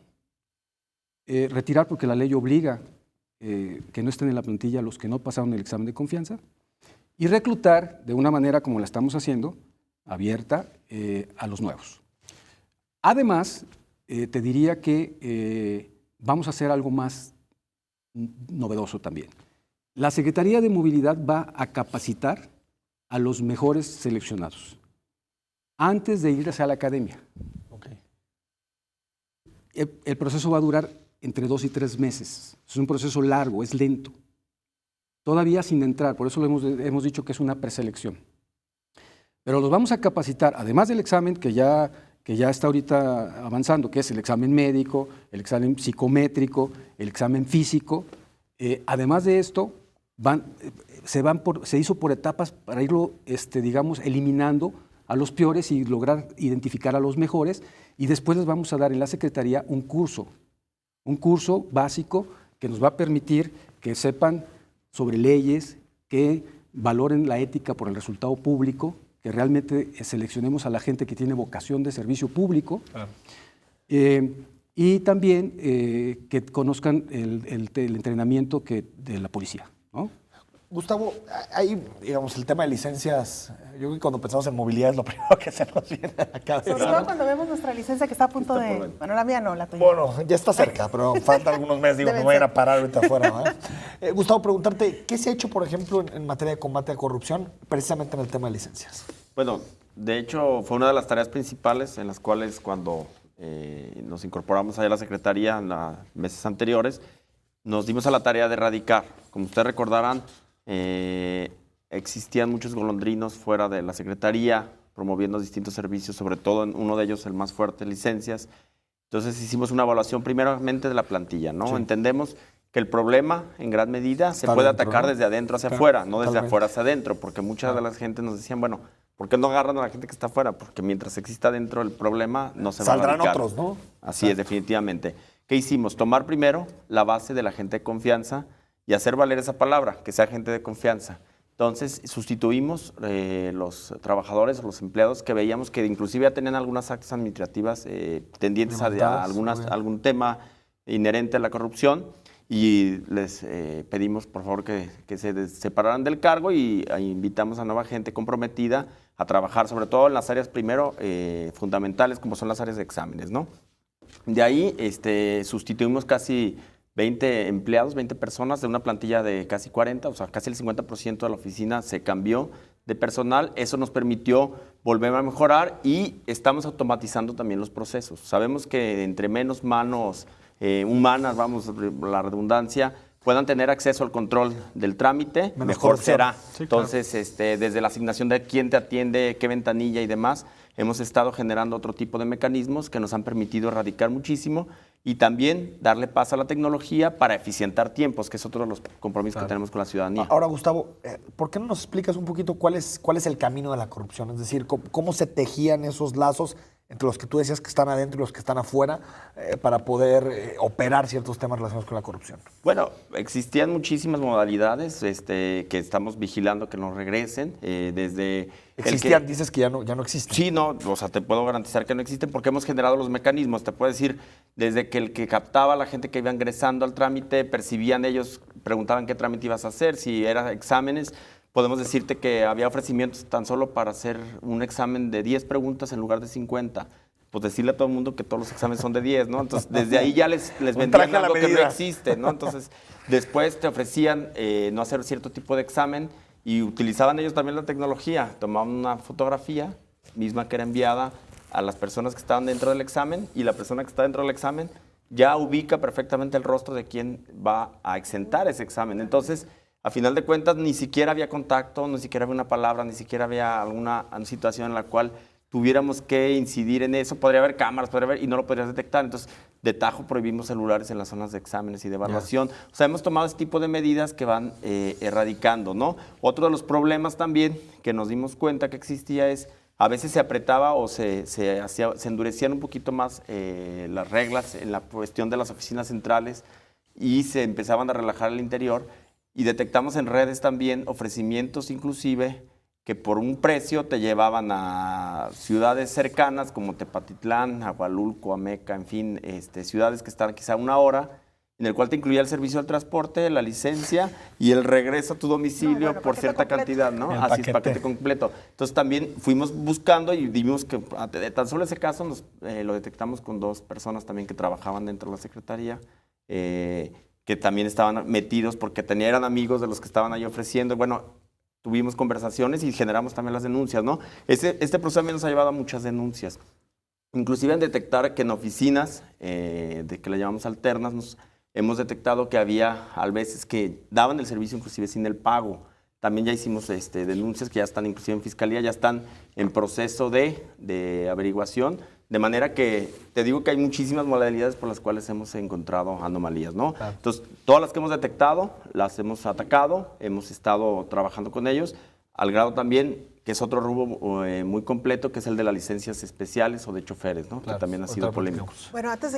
Speaker 3: retirar porque la ley obliga que no estén en la plantilla a los que no pasaron el examen de confianza, y reclutar de una manera como la estamos haciendo, abierta, a los nuevos. Además, te diría que vamos a hacer algo más novedoso también. La Secretaría de Movilidad va a capacitar a los mejores seleccionados antes de irse a la academia.
Speaker 2: Okay.
Speaker 3: El proceso va a durar entre 2 y 3 meses. Es un proceso largo, es lento. Todavía sin entrar, por eso hemos dicho que es una preselección. Pero los vamos a capacitar, además del examen que ya que ya está ahorita avanzando, que es el examen médico, el examen psicométrico, el examen físico. Además de esto, se hizo por etapas para irlo, digamos, eliminando a los peores y lograr identificar a los mejores, y después les vamos a dar en la Secretaría un curso básico que nos va a permitir que sepan sobre leyes, que valoren la ética por el resultado público, que realmente seleccionemos a la gente que tiene vocación de servicio público, y también que conozcan el entrenamiento de la policía, ¿no?
Speaker 2: Gustavo, ahí, digamos, el tema de licencias, yo creo que cuando pensamos en movilidad es lo primero que se nos viene a la cabeza.
Speaker 1: Sobre todo cuando vemos nuestra licencia que está a punto de... Bueno, la mía no, la tuya.
Speaker 2: Bueno, ya está cerca, pero faltan algunos meses, digo, no voy a ir a parar ahorita afuera, ¿no? Gustavo, preguntarte, ¿qué se ha hecho, por ejemplo, en materia de combate a corrupción, precisamente en el tema de licencias?
Speaker 4: Bueno, de hecho, fue una de las tareas principales en las cuales cuando nos incorporamos allá a la Secretaría en los meses anteriores, nos dimos a la tarea de erradicar. Como ustedes recordarán, existían muchos golondrinos fuera de la Secretaría promoviendo distintos servicios, sobre todo en uno de ellos el más fuerte, licencias. Entonces hicimos una evaluación primeramente de la plantilla, ¿no? Sí. Entendemos que el problema en gran medida se puede atacar desde adentro hacia afuera, no desde afuera hacia adentro, porque muchas de las gente nos decían, bueno, ¿por qué no agarran a la gente que está afuera? Porque mientras exista dentro el problema no se va a erradicar.
Speaker 2: Saldrán otros, ¿no?
Speaker 4: Así es, definitivamente. ¿Qué hicimos? Tomar primero la base de la gente de confianza y hacer valer esa palabra, que sea gente de confianza. Entonces, sustituimos los trabajadores o los empleados que veíamos que inclusive ya tenían algunas actas administrativas tendientes a algún tema inherente a la corrupción, y les pedimos, por favor, que se separaran del cargo, y invitamos a nueva gente comprometida a trabajar, sobre todo en las áreas primero fundamentales, como son las áreas de exámenes, ¿no? De ahí sustituimos casi 20 empleados, 20 personas de una plantilla de casi 40, o sea, casi el 50% de la oficina se cambió de personal. Eso nos permitió volver a mejorar y estamos automatizando también los procesos. Sabemos que entre menos manos humanas, vamos, la redundancia, puedan tener acceso al control del trámite, mejor será. Sí, entonces, claro. Desde la asignación de quién te atiende, qué ventanilla y demás, hemos estado generando otro tipo de mecanismos que nos han permitido erradicar muchísimo y también darle paso a la tecnología para eficientar tiempos, que es otro de los compromisos que tenemos con la ciudadanía.
Speaker 2: Ahora, Gustavo, ¿por qué no nos explicas un poquito cuál es el camino de la corrupción? Es decir, ¿cómo se tejían esos lazos entre los que tú decías que están adentro y los que están afuera para poder operar ciertos temas relacionados con la corrupción?
Speaker 4: Bueno, existían muchísimas modalidades que estamos vigilando que nos regresen.
Speaker 2: ¿Existían? Dices que ya no existen.
Speaker 4: Sí, no, o sea, te puedo garantizar que no existen porque hemos generado los mecanismos. Te puedo decir, desde que el que captaba a la gente que iba ingresando al trámite, percibían ellos, preguntaban qué trámite ibas a hacer, si eran exámenes. Podemos decirte que había ofrecimientos tan solo para hacer un examen de 10 preguntas en lugar de 50. Pues decirle a todo el mundo que todos los exámenes son de 10, ¿no? Entonces, desde ahí ya les vendían algo que no existe, ¿no? Entonces, después te ofrecían no hacer cierto tipo de examen y utilizaban ellos también la tecnología. Tomaban una fotografía misma que era enviada a las personas que estaban dentro del examen, y la persona que está dentro del examen ya ubica perfectamente el rostro de quien va a exentar ese examen. Entonces, a final de cuentas, ni siquiera había contacto, ni siquiera había una palabra, ni siquiera había alguna situación en la cual tuviéramos que incidir en eso. Podría haber cámaras, y no lo podrías detectar. Entonces, de tajo prohibimos celulares en las zonas de exámenes y de evaluación. Yeah. O sea, hemos tomado este tipo de medidas que van erradicando, ¿no? Otro de los problemas también que nos dimos cuenta que existía es, a veces se apretaba o se endurecían un poquito más las reglas en la cuestión de las oficinas centrales y se empezaban a relajar al interior. Y detectamos en redes también ofrecimientos inclusive que por un precio te llevaban a ciudades cercanas como Tepatitlán, Agualulco, Ameca, en fin, ciudades que están quizá una hora, en el cual te incluía el servicio del transporte, la licencia y el regreso a tu domicilio por cierta cantidad, ¿no? Así es, paquete completo. Entonces también fuimos buscando y vimos que tan solo ese caso lo detectamos con 2 personas también que trabajaban dentro de la Secretaría, que también estaban metidos porque eran amigos de los que estaban ahí ofreciendo. Bueno, tuvimos conversaciones y generamos también las denuncias, ¿no? Este proceso también nos ha llevado a muchas denuncias. Inclusive en detectar que en oficinas, de que le llamamos alternas, hemos detectado que había a veces que daban el servicio inclusive sin el pago. También ya hicimos denuncias que ya están inclusive en Fiscalía, ya están en proceso de averiguación De manera que te digo que hay muchísimas modalidades por las cuales hemos encontrado anomalías, ¿no?
Speaker 2: Claro.
Speaker 4: Entonces, todas las que hemos detectado, las hemos atacado, hemos estado trabajando con ellos, al grado también que es otro rubro muy completo, que es el de las licencias especiales o de choferes, ¿no?
Speaker 2: Claro,
Speaker 4: Que también ha
Speaker 2: ahorita
Speaker 4: sido
Speaker 2: lo
Speaker 4: polémico.
Speaker 2: platicamos.
Speaker 1: Bueno, antes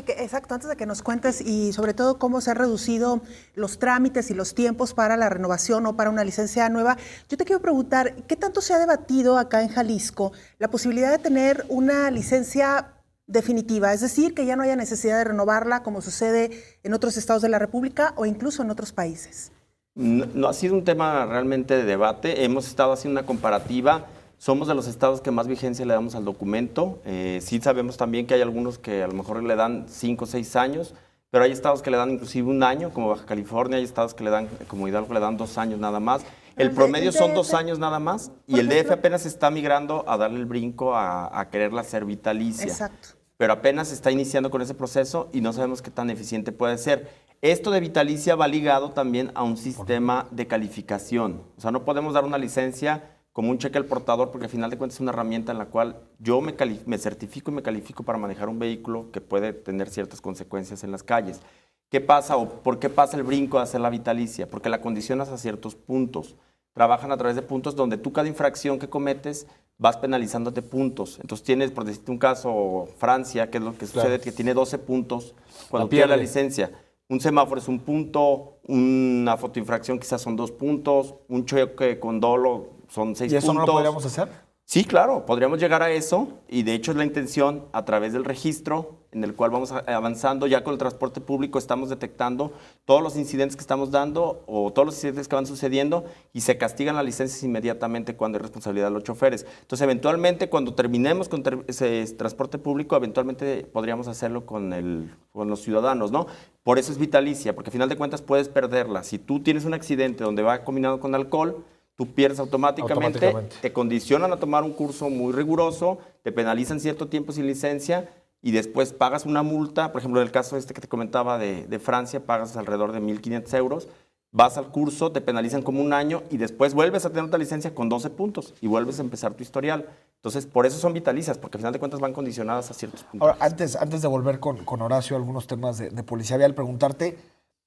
Speaker 1: de que nos cuentes y sobre todo cómo se han reducido los trámites y los tiempos para la renovación o para una licencia nueva, yo te quiero preguntar, ¿qué tanto se ha debatido acá en Jalisco la posibilidad de tener una licencia definitiva? Es decir, que ya no haya necesidad de renovarla como sucede en otros estados de la República o incluso en otros países.
Speaker 4: No ha sido un tema realmente de debate. Hemos estado haciendo una comparativa. Somos de los estados que más vigencia le damos al documento. Sí sabemos también que hay algunos que a lo mejor le dan 5 o 6 años, pero hay estados que le dan inclusive 1 año, como Baja California, hay estados que le dan, como Hidalgo, le dan 2 años nada más. El promedio son 2 años nada más y el DF apenas está migrando a darle el brinco a quererla hacer vitalicia.
Speaker 1: Exacto.
Speaker 4: Pero apenas está iniciando con ese proceso y no sabemos qué tan eficiente puede ser. Esto de vitalicia va ligado también a un sistema de calificación. O sea, no podemos dar una licencia como un cheque al portador porque al final de cuentas es una herramienta en la cual yo me certifico y me califico para manejar un vehículo que puede tener ciertas consecuencias en las calles. ¿Qué pasa o por qué pasa el brinco de hacer la vitalicia? Porque la condicionas a ciertos puntos. Trabajan a través de puntos donde tú cada infracción que cometes vas penalizándote puntos. Entonces tienes, por decirte un caso, Francia, que es lo que sucede, que tiene 12 puntos cuando pierde la licencia. Un semáforo es 1 punto, una fotoinfracción quizás son 2 puntos, un choque con dolo son 6 puntos.
Speaker 2: ¿Y eso no lo podríamos hacer?
Speaker 4: Sí, claro, podríamos llegar a eso y de hecho es la intención a través del registro en el cual vamos avanzando. Ya con el transporte público estamos detectando todos los incidentes que estamos dando o todos los incidentes que van sucediendo y se castigan las licencias inmediatamente cuando hay responsabilidad de los choferes. Entonces, eventualmente, cuando terminemos con ese transporte público, eventualmente podríamos hacerlo con los ciudadanos, ¿no? Por eso es vitalicia, porque al final de cuentas puedes perderla. Si tú tienes un accidente donde va combinado con alcohol, tú pierdes automáticamente, te condicionan a tomar un curso muy riguroso, te penalizan cierto tiempo sin licencia y después pagas una multa. Por ejemplo, en el caso que te comentaba de Francia, pagas alrededor de 1.500 euros, vas al curso, te penalizan como 1 año y después vuelves a tener otra licencia con 12 puntos y vuelves a empezar tu historial. Entonces, por eso son vitalicias, porque al final de cuentas van condicionadas a ciertos puntos.
Speaker 2: Ahora, antes de volver con Horacio a algunos temas de policía vial, preguntarte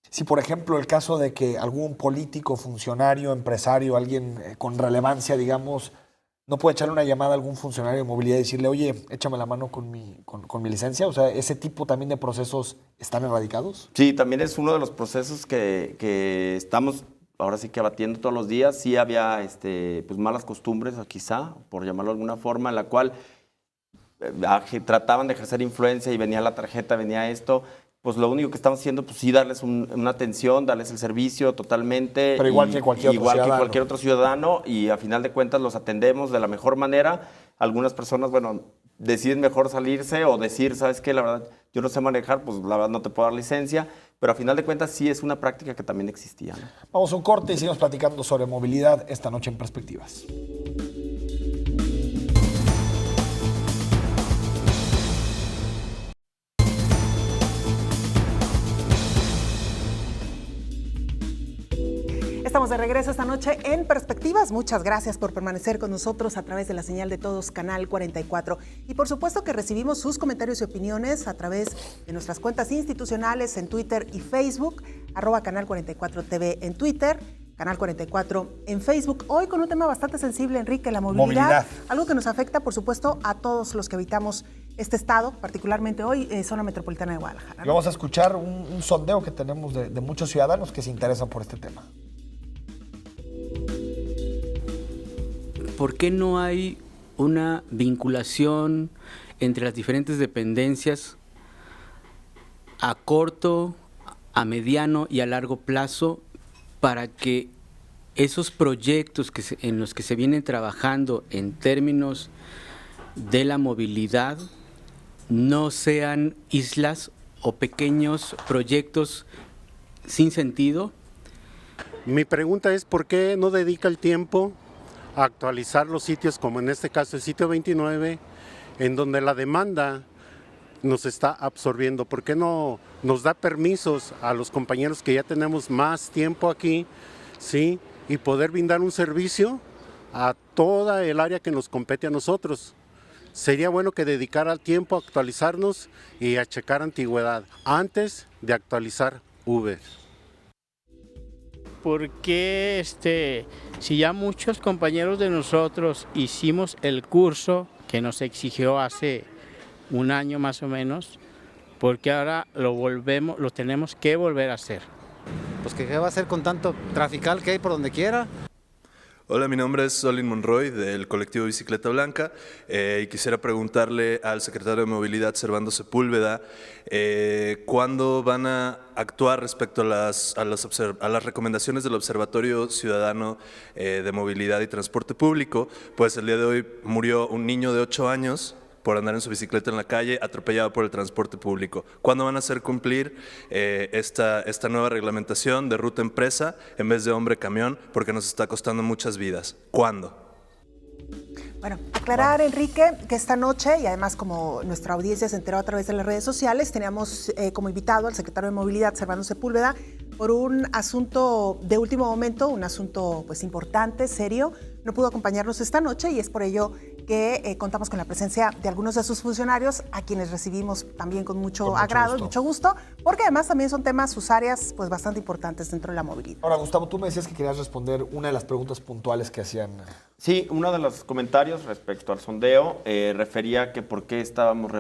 Speaker 2: si, por ejemplo, el caso de que algún político, funcionario, empresario, alguien con relevancia, digamos, no puede echarle una llamada a algún funcionario de movilidad y decirle, oye, échame la mano con mi licencia. O sea, ¿ese tipo también de procesos están erradicados?
Speaker 4: Sí, también es uno de los procesos que estamos ahora sí que abatiendo todos los días. Sí había pues malas costumbres, quizá, por llamarlo de alguna forma, en la cual trataban de ejercer influencia y venía la tarjeta, venía esto. Pues lo único que estamos haciendo, pues sí, darles una atención, darles el servicio totalmente.
Speaker 2: Pero igual que cualquier otro ciudadano.
Speaker 4: Y a final de cuentas los atendemos de la mejor manera. Algunas personas, bueno, deciden mejor salirse o decir, ¿sabes qué? La verdad, yo no sé manejar, pues la verdad no te puedo dar licencia. Pero a final de cuentas sí es una práctica que también existía, ¿no?
Speaker 2: Vamos a un corte y seguimos platicando sobre movilidad esta noche en Perspectivas.
Speaker 1: Estamos de regreso esta noche en Perspectivas. Muchas gracias por permanecer con nosotros a través de la señal de todos, Canal 44. Y por supuesto que recibimos sus comentarios y opiniones a través de nuestras cuentas institucionales en Twitter y Facebook, @Canal 44 TV en Twitter, Canal 44 en Facebook. Hoy con un tema bastante sensible, Enrique, la movilidad. Algo que nos afecta, por supuesto, a todos los que habitamos este estado, particularmente hoy, zona metropolitana de Guadalajara, ¿no?
Speaker 2: Y vamos a escuchar un sondeo que tenemos de muchos ciudadanos que se interesan por este tema.
Speaker 5: ¿Por qué no hay una vinculación entre las diferentes dependencias a corto, a mediano y a largo plazo para que esos proyectos en los que se vienen trabajando en términos de la movilidad no sean islas o pequeños proyectos sin sentido?
Speaker 6: Mi pregunta es, ¿por qué no dedica el tiempo a actualizar los sitios, como en este caso el sitio 29, en donde la demanda nos está absorbiendo? ¿Por qué no nos da permisos a los compañeros que ya tenemos más tiempo aquí, sí, y poder brindar un servicio a toda el área que nos compete a nosotros? sería bueno que dedicara tiempo a actualizarnos y a checar antigüedad antes de actualizar Uber.
Speaker 7: Porque si ya muchos compañeros de nosotros hicimos el curso que nos exigió hace un año más o menos, porque ahora lo tenemos que volver a hacer.
Speaker 8: Pues ¿qué va a hacer con tanto trafical que hay por donde quiera?
Speaker 9: Hola, mi nombre es Solin Monroy del colectivo Bicicleta Blanca y quisiera preguntarle al secretario de Movilidad, Servando Sepúlveda, ¿cuándo van a actuar respecto a las recomendaciones del Observatorio Ciudadano de Movilidad y Transporte Público? Pues el día de hoy murió un niño de 8 años por andar en su bicicleta en la calle, atropellado por el transporte público. ¿Cuándo van a hacer cumplir esta nueva reglamentación de ruta empresa en vez de hombre-camión? Porque nos está costando muchas vidas. ¿Cuándo?
Speaker 1: Bueno, aclarar, Enrique, que esta noche, y además como nuestra audiencia se enteró a través de las redes sociales, teníamos como invitado al secretario de Movilidad, Servando Sepúlveda, por un asunto de último momento, un asunto pues importante, serio. No pudo acompañarnos esta noche y es por ello que contamos con la presencia de algunos de sus funcionarios, a quienes recibimos también con mucho agrado, mucho gusto, porque además también son temas, sus áreas, pues bastante importantes dentro de la movilidad.
Speaker 2: Ahora, Gustavo, tú me decías que querías responder una de las preguntas puntuales que hacían.
Speaker 4: Sí, uno de los comentarios respecto al sondeo refería que por qué estábamos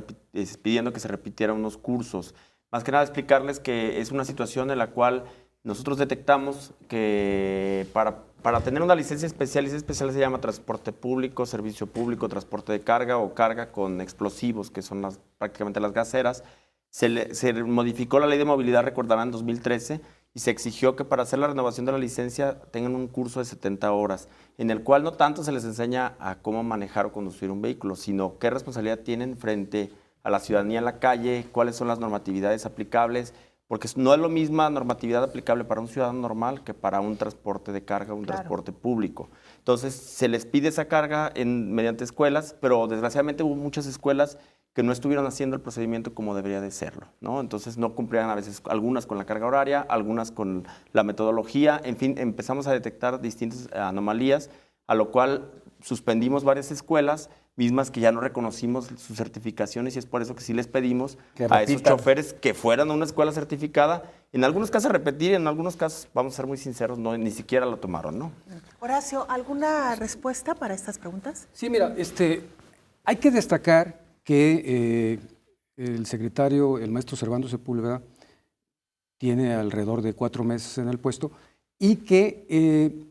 Speaker 4: pidiendo que se repitieran unos cursos. Más que nada explicarles que es una situación en la cual nosotros detectamos que para tener una licencia especial, licencia especial se llama transporte público, servicio público, transporte de carga o carga con explosivos, que son prácticamente las gaseras. Se modificó la ley de movilidad, recordarán, en 2013, y se exigió que para hacer la renovación de la licencia tengan un curso de 70 horas, en el cual no tanto se les enseña a cómo manejar o conducir un vehículo, sino qué responsabilidad tienen frente a la ciudadanía en la calle, cuáles son las normatividades aplicables, porque no es la misma normatividad aplicable para un ciudadano normal que para un transporte de carga o un transporte público. Entonces, se les pide esa carga mediante escuelas, pero desgraciadamente hubo muchas escuelas que no estuvieron haciendo el procedimiento como debería de serlo, ¿no? Entonces, no cumplían a veces algunas con la carga horaria, algunas con la metodología, en fin, empezamos a detectar distintas anomalías, a lo cual suspendimos varias escuelas, mismas que ya no reconocimos sus certificaciones, y es por eso que sí les pedimos a esos choferes que fueran a una escuela certificada, en algunos casos repetir, en algunos casos, vamos a ser muy sinceros, ni siquiera lo tomaron, ¿no?
Speaker 1: Horacio, ¿alguna respuesta para estas preguntas?
Speaker 3: Sí, mira, hay que destacar que el secretario, el maestro Servando Sepúlveda, tiene alrededor de 4 meses en el puesto y que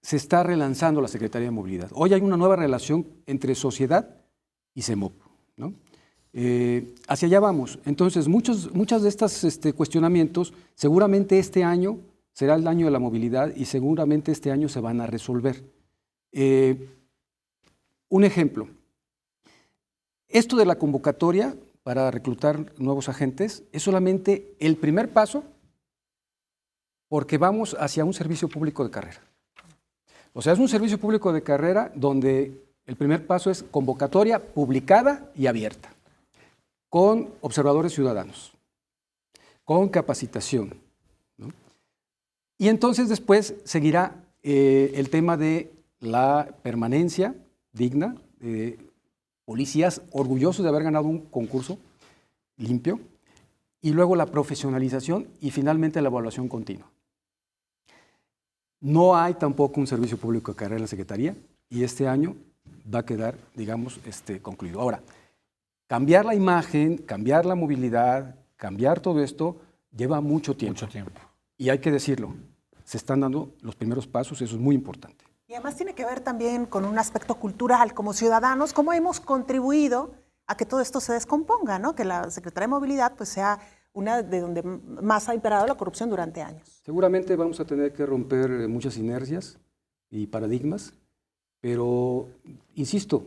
Speaker 3: se está relanzando la Secretaría de Movilidad. Hoy hay una nueva relación entre sociedad y CEMOP, ¿no? Hacia allá vamos. Entonces, muchas de estos cuestionamientos, seguramente este año será el año de la movilidad y seguramente este año se van a resolver. Un ejemplo. Esto de la convocatoria para reclutar nuevos agentes es solamente el primer paso porque vamos hacia un servicio público de carrera. O sea, es un servicio público de carrera donde el primer paso es convocatoria publicada y abierta, con observadores ciudadanos, con capacitación, ¿no? Y entonces después seguirá el tema de la permanencia digna, policías orgullosos de haber ganado un concurso limpio, y luego la profesionalización y finalmente la evaluación continua. No hay tampoco un servicio público de carrera en la Secretaría y este año va a quedar, digamos, concluido. Ahora, cambiar la imagen, cambiar la movilidad, cambiar todo esto lleva mucho tiempo.
Speaker 2: Mucho tiempo.
Speaker 3: Y hay que decirlo, se están dando los primeros pasos, eso es muy importante.
Speaker 1: Y además tiene que ver también con un aspecto cultural, como ciudadanos, cómo hemos contribuido a que todo esto se descomponga, ¿no? Que la Secretaría de Movilidad pues, sea una de donde más ha imperado la corrupción durante años.
Speaker 3: Seguramente vamos a tener que romper muchas inercias y paradigmas, pero, insisto,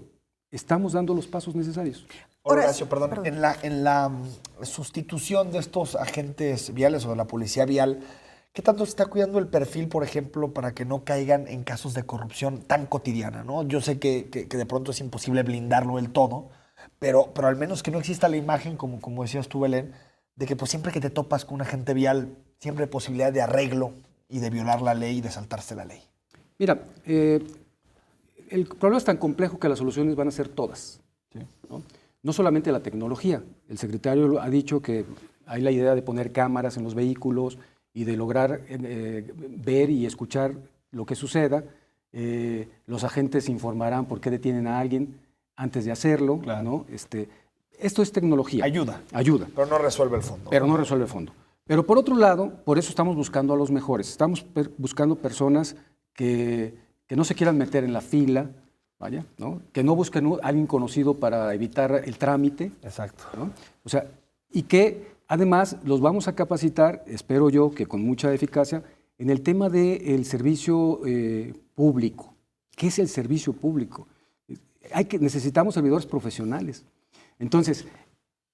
Speaker 3: estamos dando los pasos necesarios.
Speaker 2: Horacio, perdón. En la sustitución de estos agentes viales o de la policía vial, ¿qué tanto se está cuidando el perfil, por ejemplo, para que no caigan en casos de corrupción tan cotidiana, ¿no? Yo sé que de pronto es imposible blindarlo del todo, pero al menos que no exista la imagen, como decías tú, Belén, de que pues, siempre que te topas con un agente vial, siempre hay posibilidad de arreglo y de violar la ley y de saltarse la ley.
Speaker 3: Mira, el problema es tan complejo que las soluciones van a ser todas. ¿no? No solamente la tecnología. El secretario ha dicho que hay la idea de poner cámaras en los vehículos y de lograr ver y escuchar lo que suceda. Los agentes informarán por qué detienen a alguien antes de hacerlo,
Speaker 2: Claro.
Speaker 3: ¿no? Esto es tecnología.
Speaker 2: Ayuda.
Speaker 3: Ayuda.
Speaker 2: Pero no resuelve el fondo.
Speaker 3: Pero no resuelve el fondo. Pero por otro lado, por eso estamos buscando a los mejores. Estamos buscando personas que no se quieran meter en la fila, vaya, ¿no? Que no busquen a alguien conocido para evitar el trámite.
Speaker 2: Exacto.
Speaker 3: ¿No? O sea, y que además los vamos a capacitar, espero yo que con mucha eficacia, en el tema del servicio público. ¿Qué es el servicio público? Necesitamos servidores profesionales. Entonces,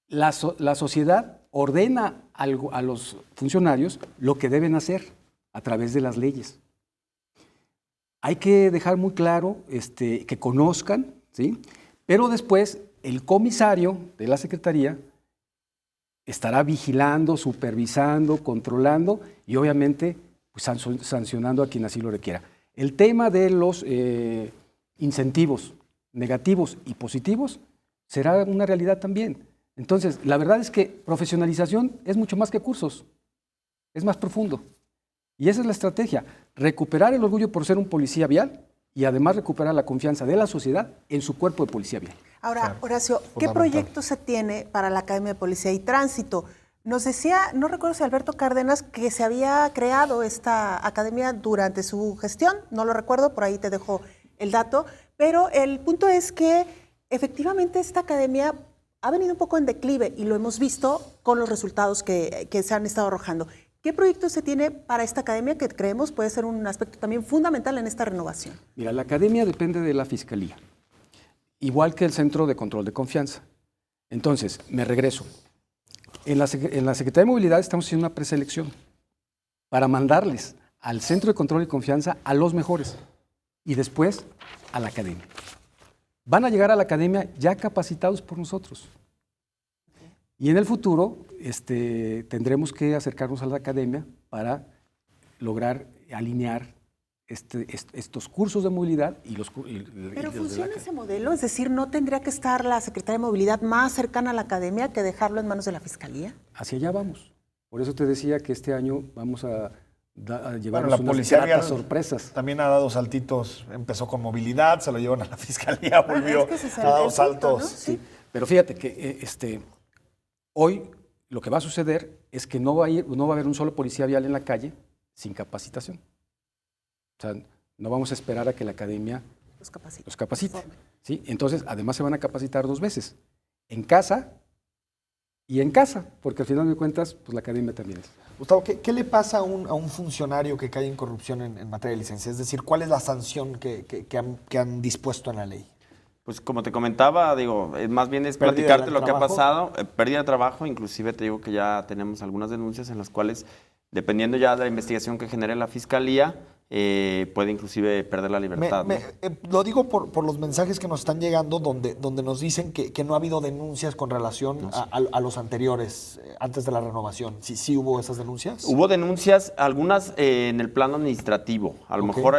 Speaker 3: la sociedad ordena a los funcionarios lo que deben hacer a través de las leyes. Hay que dejar muy claro que conozcan, ¿sí? Pero después el comisario de la Secretaría estará vigilando, supervisando, controlando y obviamente pues, sancionando a quien así lo requiera. El tema de los incentivos negativos y positivos será una realidad también. Entonces, la verdad es que profesionalización es mucho más que cursos, es más profundo. Y esa es la estrategia, recuperar el orgullo por ser un policía vial y además recuperar la confianza de la sociedad en su cuerpo de policía vial.
Speaker 1: Ahora,
Speaker 2: Claro,
Speaker 1: Horacio, ¿qué
Speaker 2: fundamental.
Speaker 1: proyecto se tiene para la Academia de Policía y Tránsito? Nos decía, no recuerdo si Alberto Cárdenas, que se había creado esta academia durante su gestión, no lo recuerdo, por ahí te dejo el dato, pero el punto es que efectivamente esta academia ha venido un poco en declive y lo hemos visto con los resultados que se han estado arrojando. ¿Qué proyecto se tiene para esta academia que creemos puede ser un aspecto también fundamental en esta renovación?
Speaker 3: Mira, la academia depende de la Fiscalía, igual que el Centro de Control de Confianza. Entonces, me regreso. En la Secretaría de Movilidad estamos haciendo una preselección para mandarles al Centro de Control y Confianza a los mejores y después a la academia. Van a llegar a la academia ya capacitados por nosotros. Y en el futuro tendremos que acercarnos a la academia para lograr alinear estos cursos de movilidad y los
Speaker 1: ¿Pero funciona ese modelo? Es decir, ¿no tendría que estar la Secretaría de Movilidad más cercana a la academia que dejarlo en manos de la Fiscalía?
Speaker 3: Hacia allá vamos. Por eso te decía que este año vamos a llevarnos
Speaker 2: Bueno, la
Speaker 3: unas
Speaker 2: policía
Speaker 3: gratas
Speaker 2: vial
Speaker 3: sorpresas.
Speaker 2: también ha dado saltitos, empezó con movilidad, se lo llevan a la Fiscalía, volvió,
Speaker 1: es que ese es
Speaker 2: ha
Speaker 1: el
Speaker 2: dado
Speaker 1: punto,
Speaker 2: saltos.
Speaker 1: ¿no?
Speaker 3: Sí, pero fíjate que hoy lo que va a suceder es que no va a haber un solo policía vial en la calle sin capacitación. O sea, no vamos a esperar a que la academia los capacite. ¿Sí? Entonces, además se van a capacitar 2 veces, en casa y en casa, porque al final de cuentas, pues la academia también es.
Speaker 2: Gustavo, ¿qué le pasa a un funcionario que cae en corrupción en materia de licencia? Es decir, ¿cuál es la sanción que han dispuesto en la ley?
Speaker 4: Pues como te comentaba, digo, más bien es
Speaker 2: Pérdida
Speaker 4: platicarte
Speaker 2: del
Speaker 4: lo que ha
Speaker 2: trabajo.
Speaker 4: pasado, pérdida de trabajo, inclusive te digo que ya tenemos algunas denuncias en las cuales, dependiendo ya de la investigación que genere la Fiscalía, puede inclusive perder la libertad. ¿no?
Speaker 2: Lo digo por los mensajes que nos están llegando donde nos dicen que no ha habido denuncias con relación a los anteriores, antes de la renovación. ¿Sí hubo esas denuncias?
Speaker 4: Hubo denuncias, algunas en el plano administrativo, a lo
Speaker 2: Ok.
Speaker 4: mejor...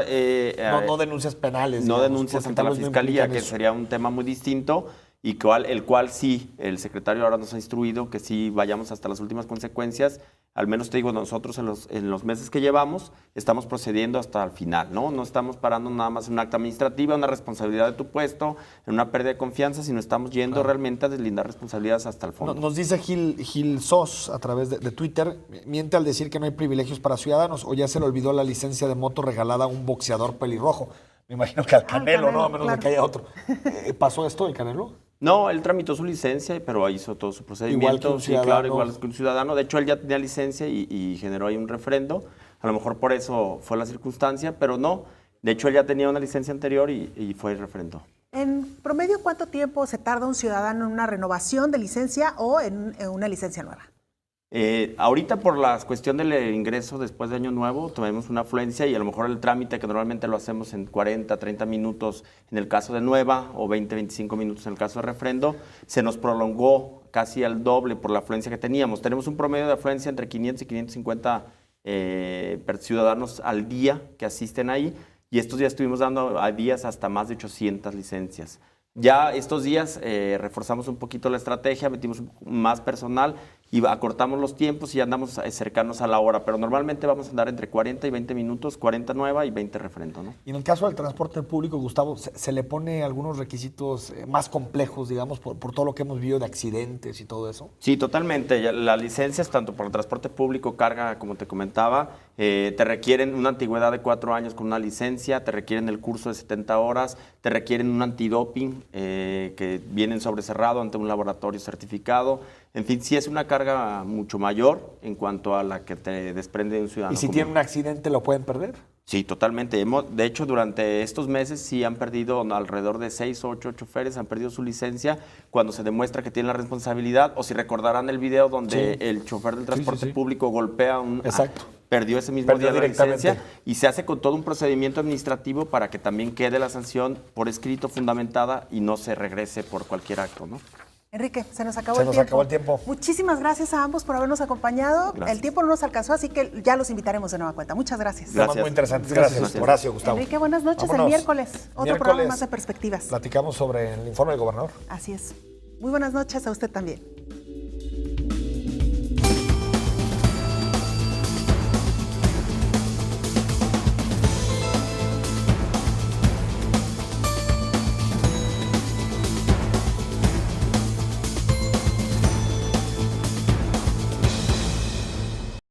Speaker 2: No denuncias penales.
Speaker 4: no
Speaker 2: digamos,
Speaker 4: denuncias
Speaker 2: porque
Speaker 4: ante
Speaker 2: tal
Speaker 4: la
Speaker 2: vez no
Speaker 4: Fiscalía,
Speaker 2: implican
Speaker 4: que
Speaker 2: eso.
Speaker 4: sería un tema muy distinto y el cual sí, el secretario ahora nos ha instruido que sí vayamos hasta las últimas consecuencias. Al menos te digo, nosotros en los meses que llevamos estamos procediendo hasta el final, ¿no? No estamos parando nada más en un acta administrativa, una responsabilidad de tu puesto, en una pérdida de confianza, sino estamos yendo realmente a deslindar responsabilidades hasta el fondo.
Speaker 2: Nos dice Gil Sos a través de Twitter, miente al decir que no hay privilegios para ciudadanos o ya se le olvidó la licencia de moto regalada a un boxeador pelirrojo. Me imagino que al Canelo, ¿no? A menos de que haya otro. ¿Pasó esto el Canelo?
Speaker 4: No, él tramitó su licencia, pero hizo todo su procedimiento.
Speaker 2: Igual que un
Speaker 4: sí,
Speaker 2: ciudadano.
Speaker 4: claro, igual que un ciudadano. De hecho, él ya tenía licencia y generó ahí un refrendo. A lo mejor por eso fue la circunstancia, pero no. De hecho, él ya tenía una licencia anterior y fue el refrendo.
Speaker 1: En promedio, ¿cuánto tiempo se tarda un ciudadano en una renovación de licencia o en una licencia nueva?
Speaker 4: Ahorita por la cuestión del ingreso después de Año Nuevo, tuvimos una afluencia y a lo mejor el trámite que normalmente lo hacemos en 40, 30 minutos en el caso de nueva o 20, 25 minutos en el caso de refrendo, se nos prolongó casi al doble por la afluencia que teníamos. Tenemos un promedio de afluencia entre 500 y 550 ciudadanos al día que asisten ahí y estos días estuvimos dando a días hasta más de 800 licencias. Ya estos días reforzamos un poquito la estrategia, metimos más personal y acortamos los tiempos y andamos cercanos a la hora, pero normalmente vamos a andar entre 40 y 20 minutos, 40 nueva y 20 referendo, ¿no?
Speaker 2: Y en el caso del transporte público, Gustavo, ¿se le pone algunos requisitos más complejos, digamos, por todo lo que hemos vivido de accidentes y todo eso?
Speaker 4: Sí, totalmente. Las licencias, tanto por el transporte público, carga, como te comentaba, te requieren una antigüedad de 4 años con una licencia, te requieren el curso de 70 horas, te requieren un antidoping que vienen sobre cerrado ante un laboratorio certificado. En fin, sí es una carga mucho mayor en cuanto a la que te desprende un ciudadano.
Speaker 2: ¿Y si
Speaker 4: común.
Speaker 2: tienen un accidente lo pueden perder?
Speaker 4: Sí, totalmente. De hecho, durante estos meses sí han perdido alrededor de 6 o 8 choferes, han perdido su licencia cuando se demuestra que tienen la responsabilidad, o si recordarán el video donde el chofer del transporte público golpea a un...
Speaker 2: Exacto.
Speaker 4: Perdió ese mismo día la
Speaker 2: directamente.
Speaker 4: licencia y se hace con todo un procedimiento administrativo para que también quede la sanción por escrito fundamentada y no se regrese por cualquier acto, ¿no?
Speaker 1: Enrique, se nos acabó
Speaker 2: el tiempo.
Speaker 1: Muchísimas gracias a ambos por habernos acompañado.
Speaker 4: Gracias.
Speaker 1: El tiempo no nos alcanzó, así que ya los invitaremos de nueva cuenta. Muchas gracias.
Speaker 2: Temas muy interesantes. Gracias, Horacio, Gustavo.
Speaker 1: Enrique, buenas noches.
Speaker 2: Vámonos.
Speaker 1: El miércoles, otro programa más de Perspectivas.
Speaker 2: Platicamos sobre el informe del gobernador.
Speaker 1: Así es. Muy buenas noches a usted también.